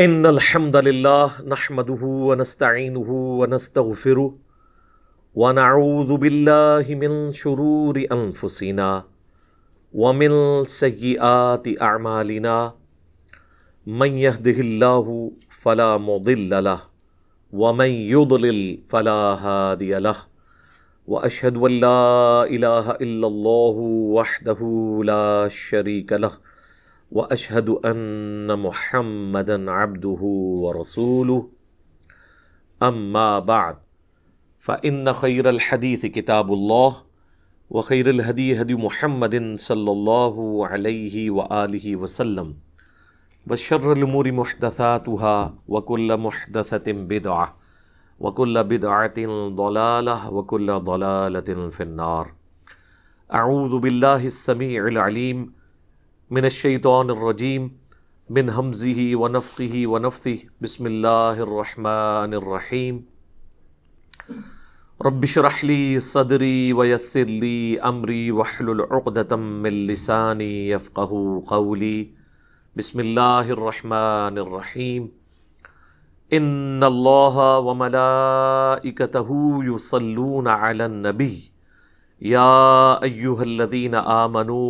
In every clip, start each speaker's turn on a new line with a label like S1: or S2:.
S1: ان الحمد للہ نحمده ونستعینه ونستغفره ونعوذ باللہ من شرور انفسنا ومن سیئات اعمالنا من يهده اللہ فلا مضل له ومن يضلل فلا هادی له واشهد ان لا الہ الا اللہ وحدہ لا شریک له واشهد ان محمدا عبده ورسوله اما بعد فان خیر الحدیث کتاب اللہ وخیر الہدی ہدی محمد صلی اللہ علیہ وآلہ وسلم وشر الامور محدثاتها وكل محدثۃ بدعہ وكل بدعۃ ضلالہ وكل ضلالۃ فی النار۔ اعوذ باللہ السمیع العلیم من الشیطان الرجیم من ہمزہ ونفخہ ونفثہ بسم اللہ الرحمن الرحیم۔ رب اشرح لی صدری ویسر لی امری واحلل عقدۃ من لسانی یفقہوا قولی۔ بسم اللہ الرحمن الرحیم۔ ان اللہ وملائکتہ یصلون علی النبی یا ایہا الذین آمنوا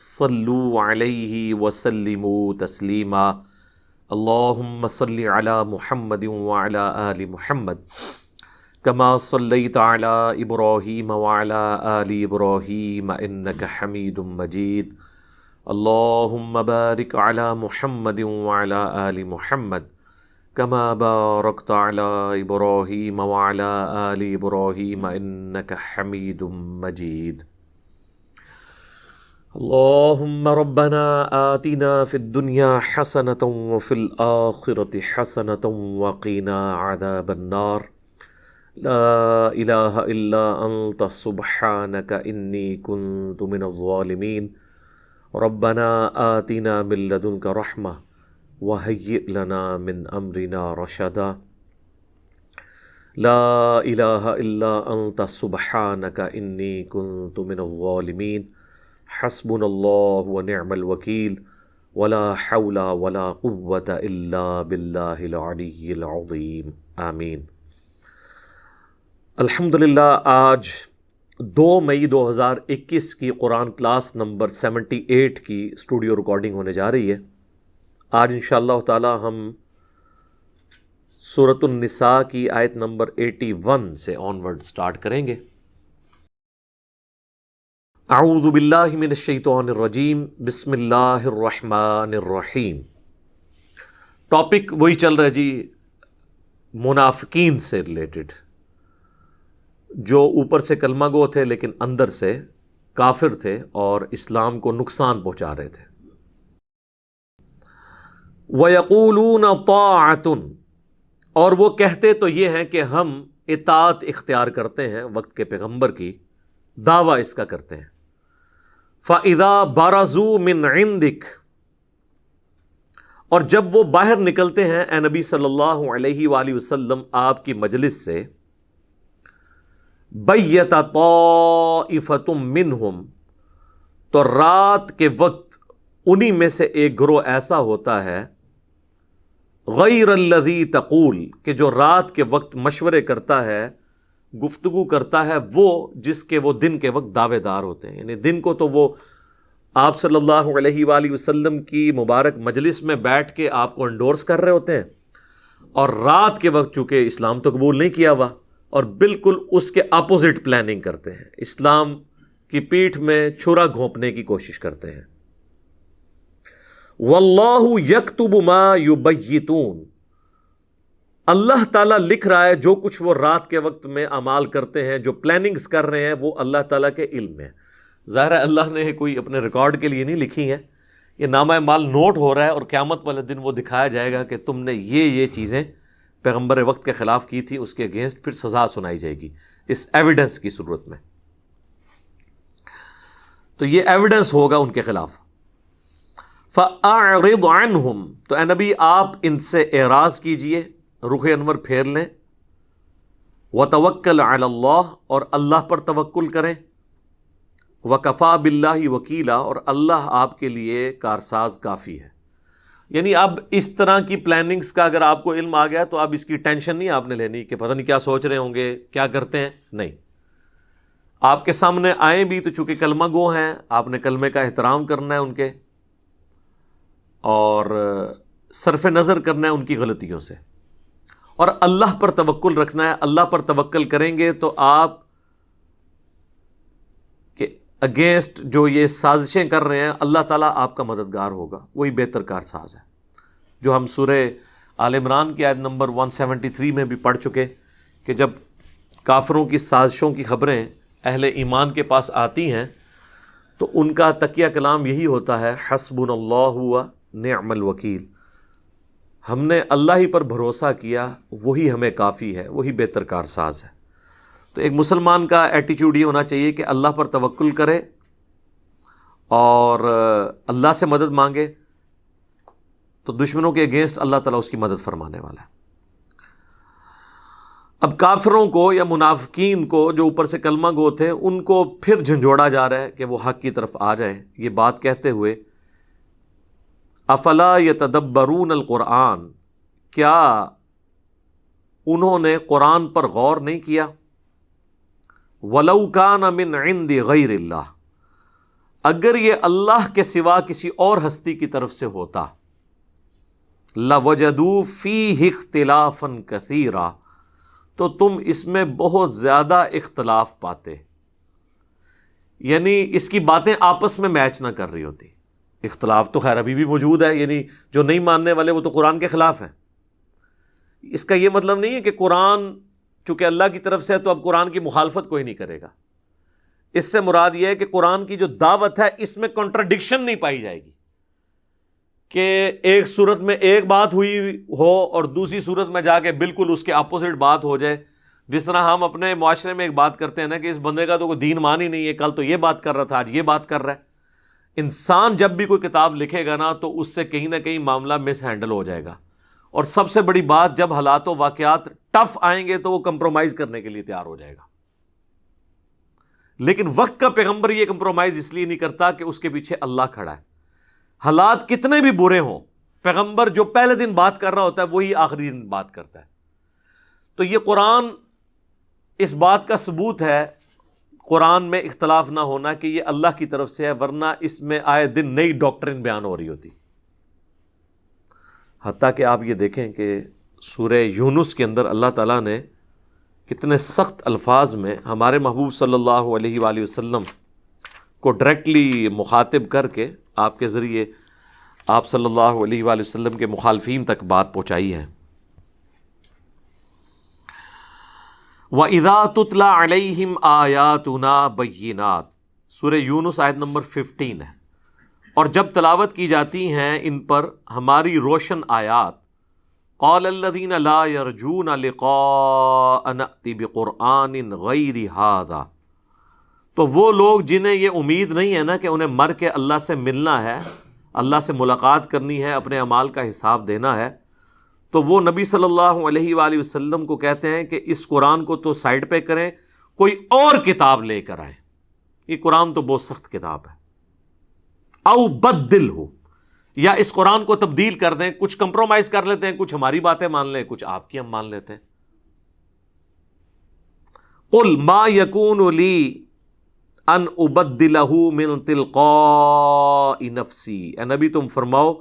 S1: صلوا علیہ وسلموا تسلیما۔ اللہم صل علی محمد وعلی آل محمد کما صلیت علی ابراہیم وعلی آل ابراہیم انک حمید مجید۔ اللہم بارک علی محمد وعلی آل محمد کما بارکت علی ابراہیم وعلی آل ابراہیم انک حمید مجید۔ اللہم ربنا آتنا فی الدنیا حسنة وفی الآخرة حسنة وقنا عذاب النار۔ لا الہ الا انت سبحانک انی کنت من الظالمین۔ ربنا آتنا من لدنک رحمہ وہیئ لنا من امرنا رشدا۔ لا الہ الا انت سبحانک انی کنت من الظالمین۔ حسبنا اللہ ونعم الوکیل ولا حول ولا قوة الا باللہ العلی العظیم، آمین۔ الحمدللہ آج 2 مئی 2021 کی قرآن کلاس نمبر 78 کی اسٹوڈیو ریکارڈنگ ہونے جا رہی ہے۔ آج انشاءاللہ تعالی ہم سورۃ النساء کی آیت نمبر 81 سے آنورڈ سٹارٹ کریں گے۔ اعوذ باللہ من الشیطان الرجیم، بسم اللہ الرحمن الرحیم۔ ٹاپک وہی چل رہا ہے جی، منافقین سے ریلیٹڈ، جو اوپر سے کلمہ گو تھے لیکن اندر سے کافر تھے اور اسلام کو نقصان پہنچا رہے تھے۔ وَيَقُولُونَ طَاعَةٌ، اور وہ کہتے تو یہ ہیں کہ ہم اطاعت اختیار کرتے ہیں وقت کے پیغمبر کی، دعویٰ اس کا کرتے ہیں۔ فَإِذَا بَرَزُوا مِنْ عِنْدِكَ، اور جب وہ باہر نکلتے ہیں اے نبی صلی اللہ علیہ وآلہ وسلم آپ کی مجلس سے، بَيَّتَ طَائِفَةٌ مِّنْهُمْ، تو رات کے وقت انہی میں سے ایک گروہ ایسا ہوتا ہے، غیر الذی تقول، کہ جو رات کے وقت مشورے کرتا ہے، گفتگو کرتا ہے، وہ جس کے وہ دن کے وقت دعوے دار ہوتے ہیں۔ یعنی دن کو تو وہ آپ صلی اللہ علیہ وآلہ وسلم کی مبارک مجلس میں بیٹھ کے آپ کو انڈورس کر رہے ہوتے ہیں، اور رات کے وقت چونکہ اسلام تو قبول نہیں کیا ہوا اور بالکل اس کے اپوزٹ پلاننگ کرتے ہیں، اسلام کی پیٹھ میں چھرا گھونپنے کی کوشش کرتے ہیں۔ واللہ یکتب ما یبیتون، اللہ تعالیٰ لکھ رہا ہے جو کچھ وہ رات کے وقت میں اعمال کرتے ہیں، جو پلاننگز کر رہے ہیں، وہ اللہ تعالیٰ کے علم میں۔ ظاہر ہے اللہ نے کوئی اپنے ریکارڈ کے لیے نہیں لکھی ہے، یہ نامہ مال نوٹ ہو رہا ہے، اور قیامت والے دن وہ دکھایا جائے گا کہ تم نے یہ چیزیں پیغمبر وقت کے خلاف کی تھی، اس کے اگینسٹ پھر سزا سنائی جائے گی اس ایویڈنس کی صورت میں۔ تو یہ ایویڈنس ہوگا ان کے خلاف۔ فَأَعْرِضْ عَنْهُمْ، تو اے نبی آپ ان سے اعراض کیجئے، رخ انور پھیر لیں۔ وَتَوَكَّلْ عَلَى اللَّهِ، اور اللہ پر توکل کریں۔ وَكَفَى بِاللَّهِ وَكِيلًا، اور اللہ آپ کے لیے کارساز کافی ہے۔ یعنی اب اس طرح کی پلاننگز کا اگر آپ کو علم آ گیا تو اب اس کی ٹینشن نہیں آپ نے لینی کہ پتہ نہیں کیا سوچ رہے ہوں گے، کیا کرتے ہیں، نہیں. آپ کے سامنے آئیں بھی تو چونکہ کلمہ گو ہیں، آپ نے کلمے کا احترام کرنا ہے ان کے، اور صرف نظر کرنا ہے ان کی غلطیوں سے، اور اللہ پر توکل رکھنا ہے. اللہ پر توکل کریں گے تو آپ کے اگینسٹ جو یہ سازشیں کر رہے ہیں اللہ تعالیٰ آپ کا مددگار ہوگا. وہی بہتر کار ساز ہے جو ہم سورہ آل عمران کی آیت نمبر 173 میں بھی پڑھ چکے کہ جب کافروں کی سازشوں کی خبریں اہل ایمان کے پاس آتی ہیں تو ان کا تکیہ کلام یہی ہوتا ہے، حسبنا اللہ و نعم الوکیل. ہم نے اللہ ہی پر بھروسہ کیا، وہی ہمیں کافی ہے، وہی بہتر کار ساز ہے. تو ایک مسلمان کا ایٹیچیوڈ یہ ہونا چاہیے کہ اللہ پر توکل کرے اور اللہ سے مدد مانگے تو دشمنوں کے اگینسٹ اللہ تعالیٰ اس کی مدد فرمانے والا ہے. اب کافروں کو یا منافقین کو جو اوپر سے کلمہ گو تھے ان کو پھر جھنجھوڑا جا رہا ہے کہ وہ حق کی طرف آ جائیں. یہ بات کہتے ہوئے افلا یتدبرون القرآن، کیا انہوں نے قرآن پر غور نہیں کیا؟ ولو کان من عند غیر اللہ، اگر یہ اللہ کے سوا کسی اور ہستی کی طرف سے ہوتا، لوجدوا فیہ اختلافا کثیرا، تو تم اس میں بہت زیادہ اختلاف پاتے. یعنی اس کی باتیں آپس میں میچ نہ کر رہی ہوتی. اختلاف تو خیر ابھی بھی موجود ہے، یعنی جو نہیں ماننے والے وہ تو قرآن کے خلاف ہیں. اس کا یہ مطلب نہیں ہے کہ قرآن چونکہ اللہ کی طرف سے ہے تو اب قرآن کی مخالفت کوئی نہیں کرے گا. اس سے مراد یہ ہے کہ قرآن کی جو دعوت ہے اس میں کنٹراڈکشن نہیں پائی جائے گی کہ ایک صورت میں ایک بات ہوئی ہو اور دوسری صورت میں جا کے بالکل اس کے اپوزٹ بات ہو جائے. جس طرح ہم اپنے معاشرے میں ایک بات کرتے ہیں نا کہ اس بندے کا تو کوئی دین مان ہی نہیں ہے، کل تو یہ بات کر رہا تھا، آج یہ بات کر رہا ہے. انسان جب بھی کوئی کتاب لکھے گا نا تو اس سے کہیں نہ کہیں معاملہ مس ہینڈل ہو جائے گا. اور سب سے بڑی بات، جب حالات و واقعات ٹف آئیں گے تو وہ کمپرومائز کرنے کے لیے تیار ہو جائے گا. لیکن وقت کا پیغمبر یہ کمپرومائز اس لیے نہیں کرتا کہ اس کے پیچھے اللہ کھڑا ہے. حالات کتنے بھی برے ہوں، پیغمبر جو پہلے دن بات کر رہا ہوتا ہے وہی آخری دن بات کرتا ہے. تو یہ قرآن اس بات کا ثبوت ہے، قرآن میں اختلاف نہ ہونا، کہ یہ اللہ کی طرف سے ہے، ورنہ اس میں آئے دن نئی ڈاکٹرن بیان ہو رہی ہوتی. حتیٰ کہ آپ یہ دیکھیں کہ سورہ یونس کے اندر اللہ تعالیٰ نے کتنے سخت الفاظ میں ہمارے محبوب صلی اللہ علیہ وآلہ وسلم کو ڈائریکٹلی مخاطب کر کے آپ کے ذریعے آپ صلی اللہ علیہ وآلہ وسلم کے مخالفین تک بات پہنچائی ہے. وَإِذَا تُتْلَى عَلَيْهِمْ آيَاتُنَا بَيِّنَاتٍ، سورہ یونس آیت نمبر 15 ہے. اور جب تلاوت کی جاتی ہیں ان پر ہماری روشن آیات، قَالَ الَّذِينَ لَا يَرْجُونَ لِقَاءَ نَأْتِ بِقُرْآنٍ غَيْرِ هَذَا، تو وہ لوگ جنہیں یہ امید نہیں ہے نا کہ انہیں مر کے اللہ سے ملنا ہے، اللہ سے ملاقات کرنی ہے، اپنے اعمال کا حساب دینا ہے، تو وہ نبی صلی اللہ علیہ وآلہ وسلم کو کہتے ہیں کہ اس قرآن کو تو سائڈ پہ کریں، کوئی اور کتاب لے کر آئیں. یہ قرآن تو بہت سخت کتاب ہے. او بدل ہو، یا اس قرآن کو تبدیل کر دیں، کچھ کمپرومائز کر لیتے ہیں، کچھ ہماری باتیں مان لیں، کچھ آپ کی ہم مان لیتے ہیں. قل ما یکون لی ان ابدلہ من تلقاء نفسی، اے نبی تم فرماؤ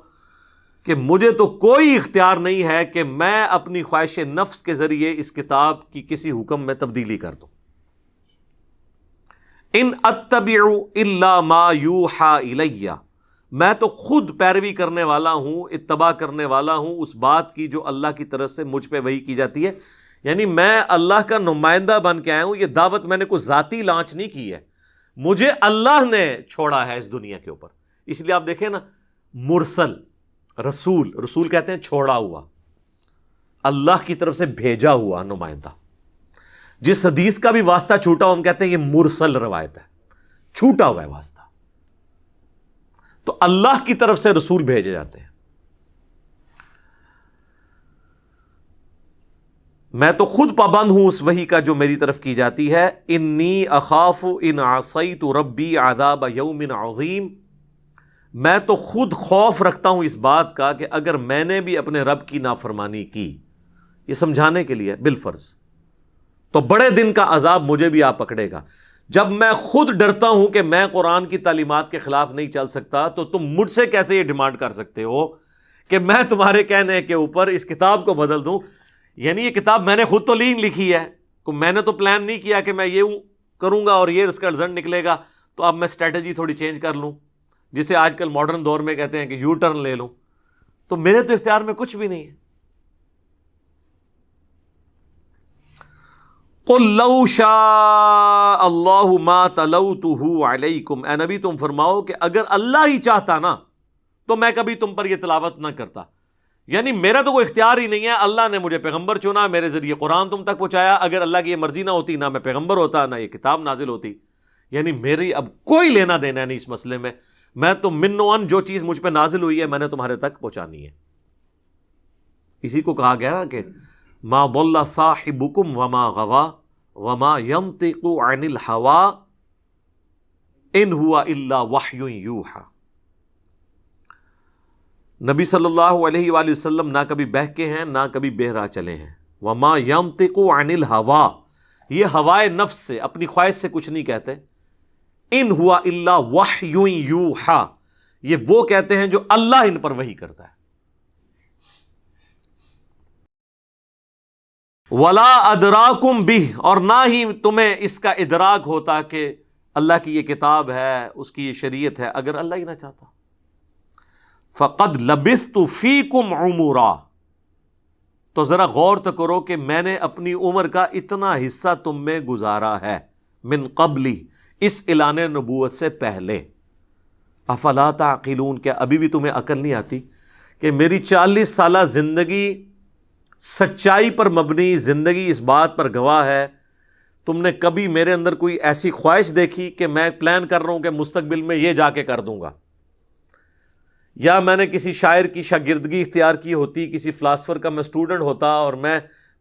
S1: کہ مجھے تو کوئی اختیار نہیں ہے کہ میں اپنی خواہش نفس کے ذریعے اس کتاب کی کسی حکم میں تبدیلی کر دوں. ان اتبع الا ما یوحى الی، میں تو خود پیروی کرنے والا ہوں، اتباع کرنے والا ہوں اس بات کی جو اللہ کی طرف سے مجھ پہ وحی کی جاتی ہے. یعنی میں اللہ کا نمائندہ بن کے آیا ہوں. یہ دعوت میں نے کوئی ذاتی لانچ نہیں کی ہے، مجھے اللہ نے چھوڑا ہے اس دنیا کے اوپر. اس لیے آپ دیکھیں نا، مرسل رسول کہتے ہیں چھوڑا ہوا، اللہ کی طرف سے بھیجا ہوا نمائندہ. جس حدیث کا بھی واسطہ چھوٹا ہو ہم کہتے ہیں یہ مرسل روایت ہے، چھوٹا ہوا ہے واسطہ. تو اللہ کی طرف سے رسول بھیجے جاتے ہیں. میں تو خود پابند ہوں اس وحی کا جو میری طرف کی جاتی ہے. انی اخاف ان عصیت ربی عذاب یوم عظیم، میں تو خود خوف رکھتا ہوں اس بات کا کہ اگر میں نے بھی اپنے رب کی نافرمانی کی، یہ سمجھانے کے لیے بالفرض، تو بڑے دن کا عذاب مجھے بھی آ پکڑے گا۔ جب میں خود ڈرتا ہوں کہ میں قرآن کی تعلیمات کے خلاف نہیں چل سکتا، تو تم مجھ سے کیسے یہ ڈیمانڈ کر سکتے ہو کہ میں تمہارے کہنے کے اوپر اس کتاب کو بدل دوں؟ یعنی یہ کتاب میں نے خود تو لکھی ہے، میں نے تو پلان نہیں کیا کہ میں یہ کروں گا اور یہ اس کا رزلٹ نکلے گا، تو اب میں اسٹریٹجی تھوڑی چینج کر لوں، جسے آج کل ماڈرن دور میں کہتے ہیں کہ یو ٹرن لے لوں۔ تو میرے تو اختیار میں کچھ بھی نہیں ہے۔ قُلْ لَوْ شَاءَ اللَّهُ مَا تَلَوْتُهُ عَلَيْكُمْ، اے نبی تم فرماؤ کہ اگر اللہ ہی چاہتا نا تو میں کبھی تم پر یہ تلاوت نہ کرتا۔ یعنی میرا تو کوئی اختیار ہی نہیں ہے، اللہ نے مجھے پیغمبر چنا، میرے ذریعے قرآن تم تک پہنچایا، اگر اللہ کی یہ مرضی نہ ہوتی نہ میں پیغمبر ہوتا، نہ یہ کتاب نازل ہوتی۔ یعنی میری اب کوئی لینا دینا نہیں اس مسئلے میں، میں تو من و ان جو چیز مجھ پہ نازل ہوئی ہے میں نے تمہارے تک پہنچانی ہے۔ اسی کو کہا گیا نا کہ ما ضل صاحبکم وما غوا وما ينطق عن الهوى ان هو الا وحی یوحی۔ نبی صلی اللہ علیہ وآلہ وسلم نہ کبھی بہکے ہیں نہ کبھی بہرا چلے ہیں۔ وما ينطق عن الهوى، یہ ہوائے نفس سے، اپنی خواہش سے کچھ نہیں کہتے۔ ان ہوا الا وحی یوحی، یہ وہ کہتے ہیں جو اللہ ان پر وحی کرتا ہے۔ ولا ادراکم بہ، اور نہ ہی تمہیں اس کا ادراک ہوتا کہ اللہ کی یہ کتاب ہے، اس کی یہ شریعت ہے، اگر اللہ ہی نہ چاہتا۔ فقد لبثت فیکم عمرا، تو ذرا غور تو کرو کہ میں نے اپنی عمر کا اتنا حصہ تم میں گزارا ہے، من قبلی، اس اعلان نبوت سے پہلے۔ افلا تعقلون، کیا ابھی بھی تمہیں عقل نہیں آتی کہ میری 40 سالہ زندگی سچائی پر مبنی زندگی اس بات پر گواہ ہے، تم نے کبھی میرے اندر کوئی ایسی خواہش دیکھی کہ میں پلان کر رہا ہوں کہ مستقبل میں یہ جا کے کر دوں گا، یا میں نے کسی شاعر کی شاگردگی اختیار کی ہوتی، کسی فلاسفر کا میں اسٹوڈنٹ ہوتا اور میں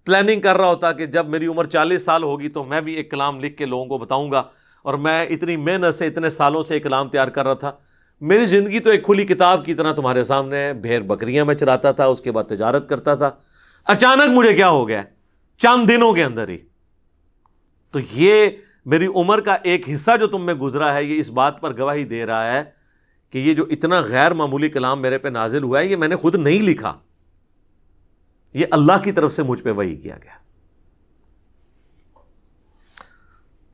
S1: پلاننگ کر رہا ہوتا کہ جب میری عمر 40 سال ہوگی تو میں بھی ایک کلام لکھ کے لوگوں کو بتاؤں گا، اور میں اتنی محنت سے اتنے سالوں سے ایک کلام تیار کر رہا تھا۔ میری زندگی تو ایک کھلی کتاب کی طرح تمہارے سامنے ہے، بھیڑ بکریاں میں چراتا تھا، اس کے بعد تجارت کرتا تھا، اچانک مجھے کیا ہو گیا چند دنوں کے اندر ہی۔ تو یہ میری عمر کا ایک حصہ جو تم میں گزرا ہے، یہ اس بات پر گواہی دے رہا ہے کہ یہ جو اتنا غیر معمولی کلام میرے پہ نازل ہوا ہے، یہ میں نے خود نہیں لکھا، یہ اللہ کی طرف سے مجھ پہ وحی کیا گیا۔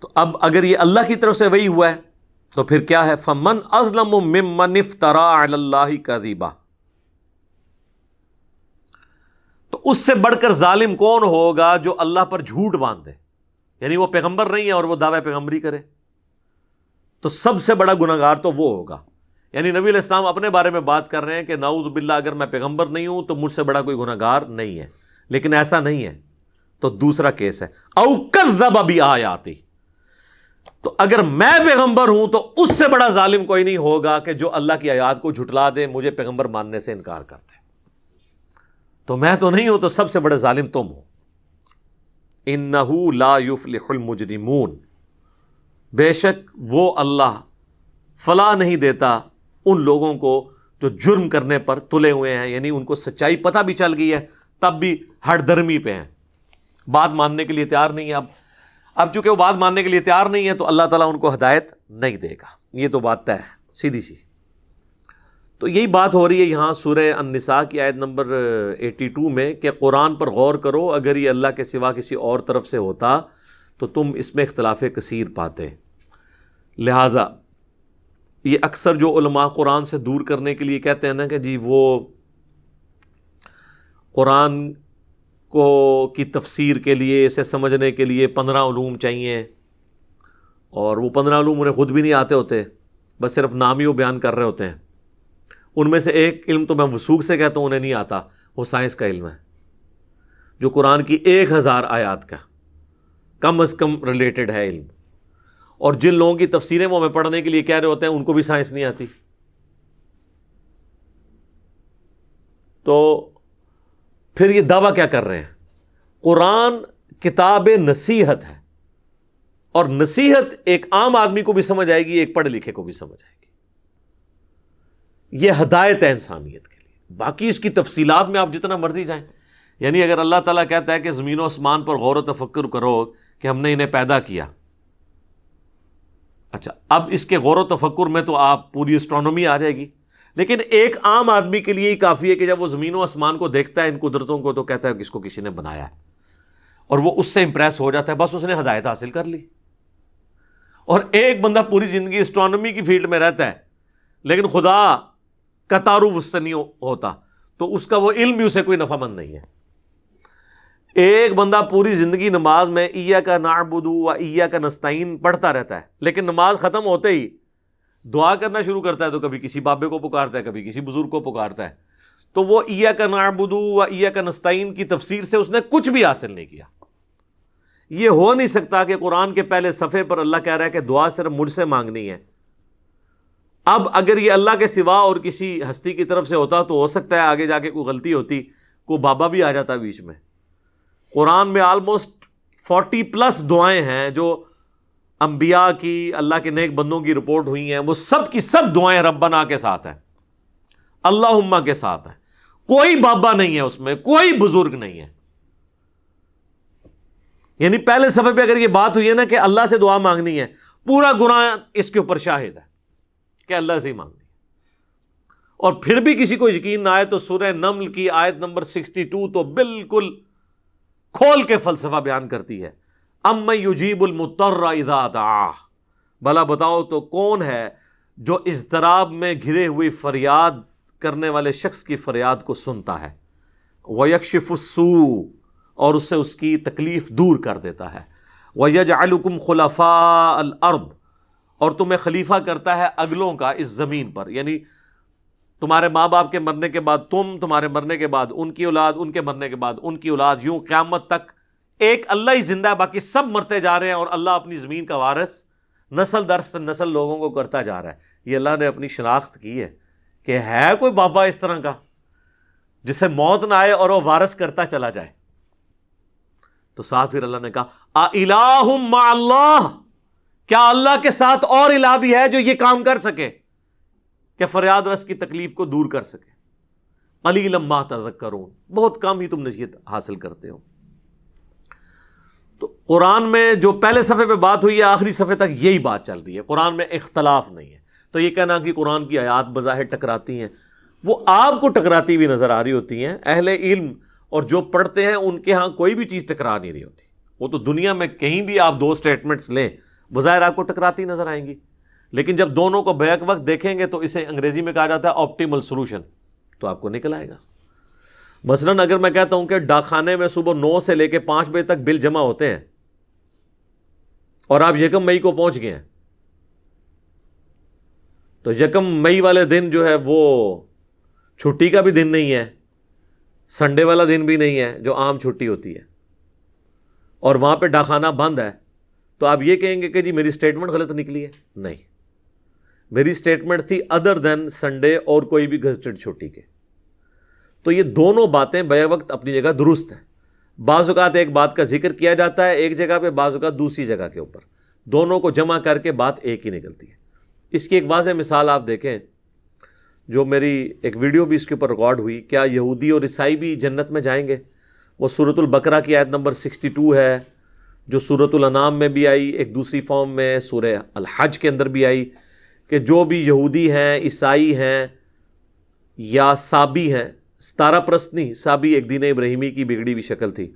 S1: تو اب اگر یہ اللہ کی طرف سے وحی ہوا ہے تو پھر کیا ہے؟ فَمَنْ أَظْلَمُ مِمَّنِ افْتَرَىٰ عَلَى اللَّهِ كَذِبًا، تو اس سے بڑھ کر ظالم کون ہوگا جو اللہ پر جھوٹ باندھے؟ یعنی وہ پیغمبر نہیں ہے اور وہ دعوی پیغمبری کرے، تو سب سے بڑا گناہگار تو وہ ہوگا۔ یعنی نبی علیہ السلام اپنے بارے میں بات کر رہے ہیں کہ نعوذ باللہ اگر میں پیغمبر نہیں ہوں تو مجھ سے بڑا کوئی گناہگار نہیں ہے، لیکن ایسا نہیں ہے۔ تو دوسرا کیس ہے او کذب بآیاتی، تو اگر میں پیغمبر ہوں تو اس سے بڑا ظالم کوئی نہیں ہوگا کہ جو اللہ کی آیات کو جھٹلا دے، مجھے پیغمبر ماننے سے انکار کرتے۔ تو میں تو نہیں ہوں، تو سب سے بڑے ظالم تم ہو۔ انہ لا یفلح المجرمون، بے شک وہ اللہ فلاح نہیں دیتا ان لوگوں کو جو جرم کرنے پر تلے ہوئے ہیں، یعنی ان کو سچائی پتہ بھی چل گئی ہے تب بھی ہٹ درمی پہ ہیں، بات ماننے کے لیے تیار نہیں ہے۔ اب چونکہ وہ بات ماننے کے لیے تیار نہیں ہے تو اللہ تعالیٰ ان کو ہدایت نہیں دے گا، یہ تو بات طے ہے سیدھی سی۔ تو یہی بات ہو رہی ہے یہاں سورہ النساء کی آیت نمبر 82 میں کہ قرآن پر غور کرو، اگر یہ اللہ کے سوا کسی اور طرف سے ہوتا تو تم اس میں اختلاف کثیر پاتے۔ لہٰذا یہ اکثر جو علماء قرآن سے دور کرنے کے لیے کہتے ہیں نا کہ جی وہ قرآن کو کی تفسیر کے لیے، اسے سمجھنے کے لیے 15 علوم چاہیے، اور وہ 15 علوم انہیں خود بھی نہیں آتے ہوتے، بس صرف نام ہی وہ بیان کر رہے ہوتے ہیں۔ ان میں سے ایک علم تو میں وثوق سے کہتا ہوں انہیں نہیں آتا، وہ سائنس کا علم ہے، جو قرآن کی 1000 آیات کا کم از کم ریلیٹڈ ہے علم، اور جن لوگوں کی تفسیریں وہ ہمیں پڑھنے کے لیے کہہ رہے ہوتے ہیں ان کو بھی سائنس نہیں آتی۔ تو پھر یہ دعویٰ کیا کر رہے ہیں؟ قرآن کتاب نصیحت ہے، اور نصیحت ایک عام آدمی کو بھی سمجھ آئے گی، ایک پڑھے لکھے کو بھی سمجھ آئے گی۔ یہ ہدایت ہے انسانیت کے لیے. باقی اس کی تفصیلات میں آپ جتنا مرضی جائیں. یعنی اگر اللہ تعالیٰ کہتا ہے کہ زمین و آسمان پر غور و تفکر کرو کہ ہم نے انہیں پیدا کیا، اچھا اب اس کے غور و تفکر میں تو آپ پوری اسٹرانومی آ جائے گی، لیکن ایک عام آدمی کے لیے ہی کافی ہے کہ جب وہ زمین و آسمان کو دیکھتا ہے، ان قدرتوں کو، تو کہتا ہے کہ اس کو کسی نے بنایا ہے، اور وہ اس سے امپریس ہو جاتا ہے، بس اس نے ہدایت حاصل کر لی. اور ایک بندہ پوری زندگی اسٹرانومی کی فیلڈ میں رہتا ہے لیکن خدا کا تعارف اس سے نہیں ہوتا، تو اس کا وہ علم بھی اسے کوئی نفع مند نہیں ہے. ایک بندہ پوری زندگی نماز میں ایاک نعبد و ایاک نستعین پڑھتا رہتا ہے، لیکن نماز ختم ہوتے ہی دعا کرنا شروع کرتا ہے، تو کبھی کسی بابے کو پکارتا ہے، کبھی کسی بزرگ کو پکارتا ہے، تو وہ ایاک نعبد و ایاک نستعین کی تفسیر سے اس نے کچھ بھی حاصل نہیں کیا. یہ ہو نہیں سکتا کہ قرآن کے پہلے صفحے پر اللہ کہہ رہا ہے کہ دعا صرف مجھ سے مانگنی ہے. اب اگر یہ اللہ کے سوا اور کسی ہستی کی طرف سے ہوتا تو ہو سکتا ہے آگے جا کے کوئی غلطی ہوتی، کوئی بابا بھی آ جاتا بیچ میں. قرآن میں آلموسٹ 40+ دعائیں ہیں جو انبیاء کی، اللہ کے نیک بندوں کی رپورٹ ہوئی ہیں، وہ سب کی سب دعائیں ربنا کے ساتھ ہیں، اللہم کے ساتھ ہیں. کوئی بابا نہیں ہے اس میں، کوئی بزرگ نہیں ہے. یعنی پہلے صفحے پہ اگر یہ بات ہوئی ہے نا کہ اللہ سے دعا مانگنی ہے، پورا قرآن اس کے اوپر شاہد ہے کہ اللہ سے ہی مانگنی ہے. اور پھر بھی کسی کو یقین نہ آئے تو سورہ نمل کی آیت نمبر 62 تو بالکل کھول کے فلسفہ بیان کرتی ہے. امن یجیب المضطر اذا دعاہ، بھلا بتاؤ تو کون ہے جو اضطراب میں گھرے ہوئی فریاد کرنے والے شخص کی فریاد کو سنتا ہے. وَيَكْشِفُ السُّوءَ، اور اس سے اس کی تکلیف دور کر دیتا ہے. وَيَجْعَلُكُمْ خُلَفَاءَ الْأَرْضِ، اور تمہیں خلیفہ کرتا ہے اگلوں کا اس زمین پر. یعنی تمہارے ماں باپ کے مرنے کے بعد تم، تمہارے مرنے کے بعد ان کی اولاد، ان کے مرنے کے بعد ان کی اولاد، یوں قیامت تک ایک اللہ ہی زندہ ہے، باقی سب مرتے جا رہے ہیں، اور اللہ اپنی زمین کا وارث نسل در نسل لوگوں کو کرتا جا رہا ہے. یہ اللہ نے اپنی شناخت کی ہے کہ ہے کوئی بابا اس طرح کا جسے موت نہ آئے اور وہ وارث کرتا چلا جائے. تو ساتھ پھر اللہ نے کہا اِلَٰهٌ مَّعَ اللَّهِ، کیا اللہ کے ساتھ اور الہ بھی ہے جو یہ کام کر سکے کہ فریاد رس کی تکلیف کو دور کر سکے. قلیلا ما تذکرون، بہت کم ہی تم نصیحت حاصل کرتے ہو. تو قرآن میں جو پہلے صفحے پہ بات ہوئی ہے آخری صفحے تک یہی بات چل رہی ہے. قرآن میں اختلاف نہیں ہے. تو یہ کہنا کہ قرآن کی آیات بظاہر ٹکراتی ہیں، وہ آپ کو ٹکراتی بھی نظر آ رہی ہوتی ہیں. اہل علم اور جو پڑھتے ہیں ان کے ہاں کوئی بھی چیز ٹکرا نہیں رہی ہوتی. وہ تو دنیا میں کہیں بھی آپ دو سٹیٹمنٹس لیں بظاہر آپ کو ٹکراتی نظر آئیں گی، لیکن جب دونوں کو بیک وقت دیکھیں گے تو اسے انگریزی میں کہا جاتا ہے آپٹیمل سولوشن، تو آپ کو نکل آئے گا. مثلاً اگر میں کہتا ہوں کہ ڈاک خانے میں صبح 9 سے لے کے 5 بجے تک بل جمع ہوتے ہیں اور آپ 1 مئی کو پہنچ گئے ہیں، تو 1 مئی والے دن جو ہے وہ چھٹی کا بھی دن نہیں ہے، سنڈے والا دن بھی نہیں ہے جو عام چھٹی ہوتی ہے، اور وہاں پہ ڈاک خانہ بند ہے، تو آپ یہ کہیں گے کہ جی میری سٹیٹمنٹ غلط نکلی ہے؟ نہیں، میری سٹیٹمنٹ تھی ادر دین سنڈے اور کوئی بھی گزٹڈ چھٹی کے. تو یہ دونوں باتیں بیک وقت اپنی جگہ درست ہیں. بعض اوقات ایک بات کا ذکر کیا جاتا ہے ایک جگہ پہ، بعض اوقات دوسری جگہ کے اوپر، دونوں کو جمع کر کے بات ایک ہی نکلتی ہے. اس کی ایک واضح مثال آپ دیکھیں، جو میری ایک ویڈیو بھی اس کے اوپر ریکارڈ ہوئی، کیا یہودی اور عیسائی بھی جنت میں جائیں گے؟ وہ سورۃ البقرہ کی آیت نمبر 62 ہے، جو سورۃ الانعام میں بھی آئی، ایک دوسری فارم میں سورہ الحج کے اندر بھی آئی، کہ جو بھی یہودی ہیں، عیسائی ہیں یا سابی ہیں، ستارہ پرست نہیں، سابی ایک دین ابراہیمی کی بگڑی ہوئی شکل تھی،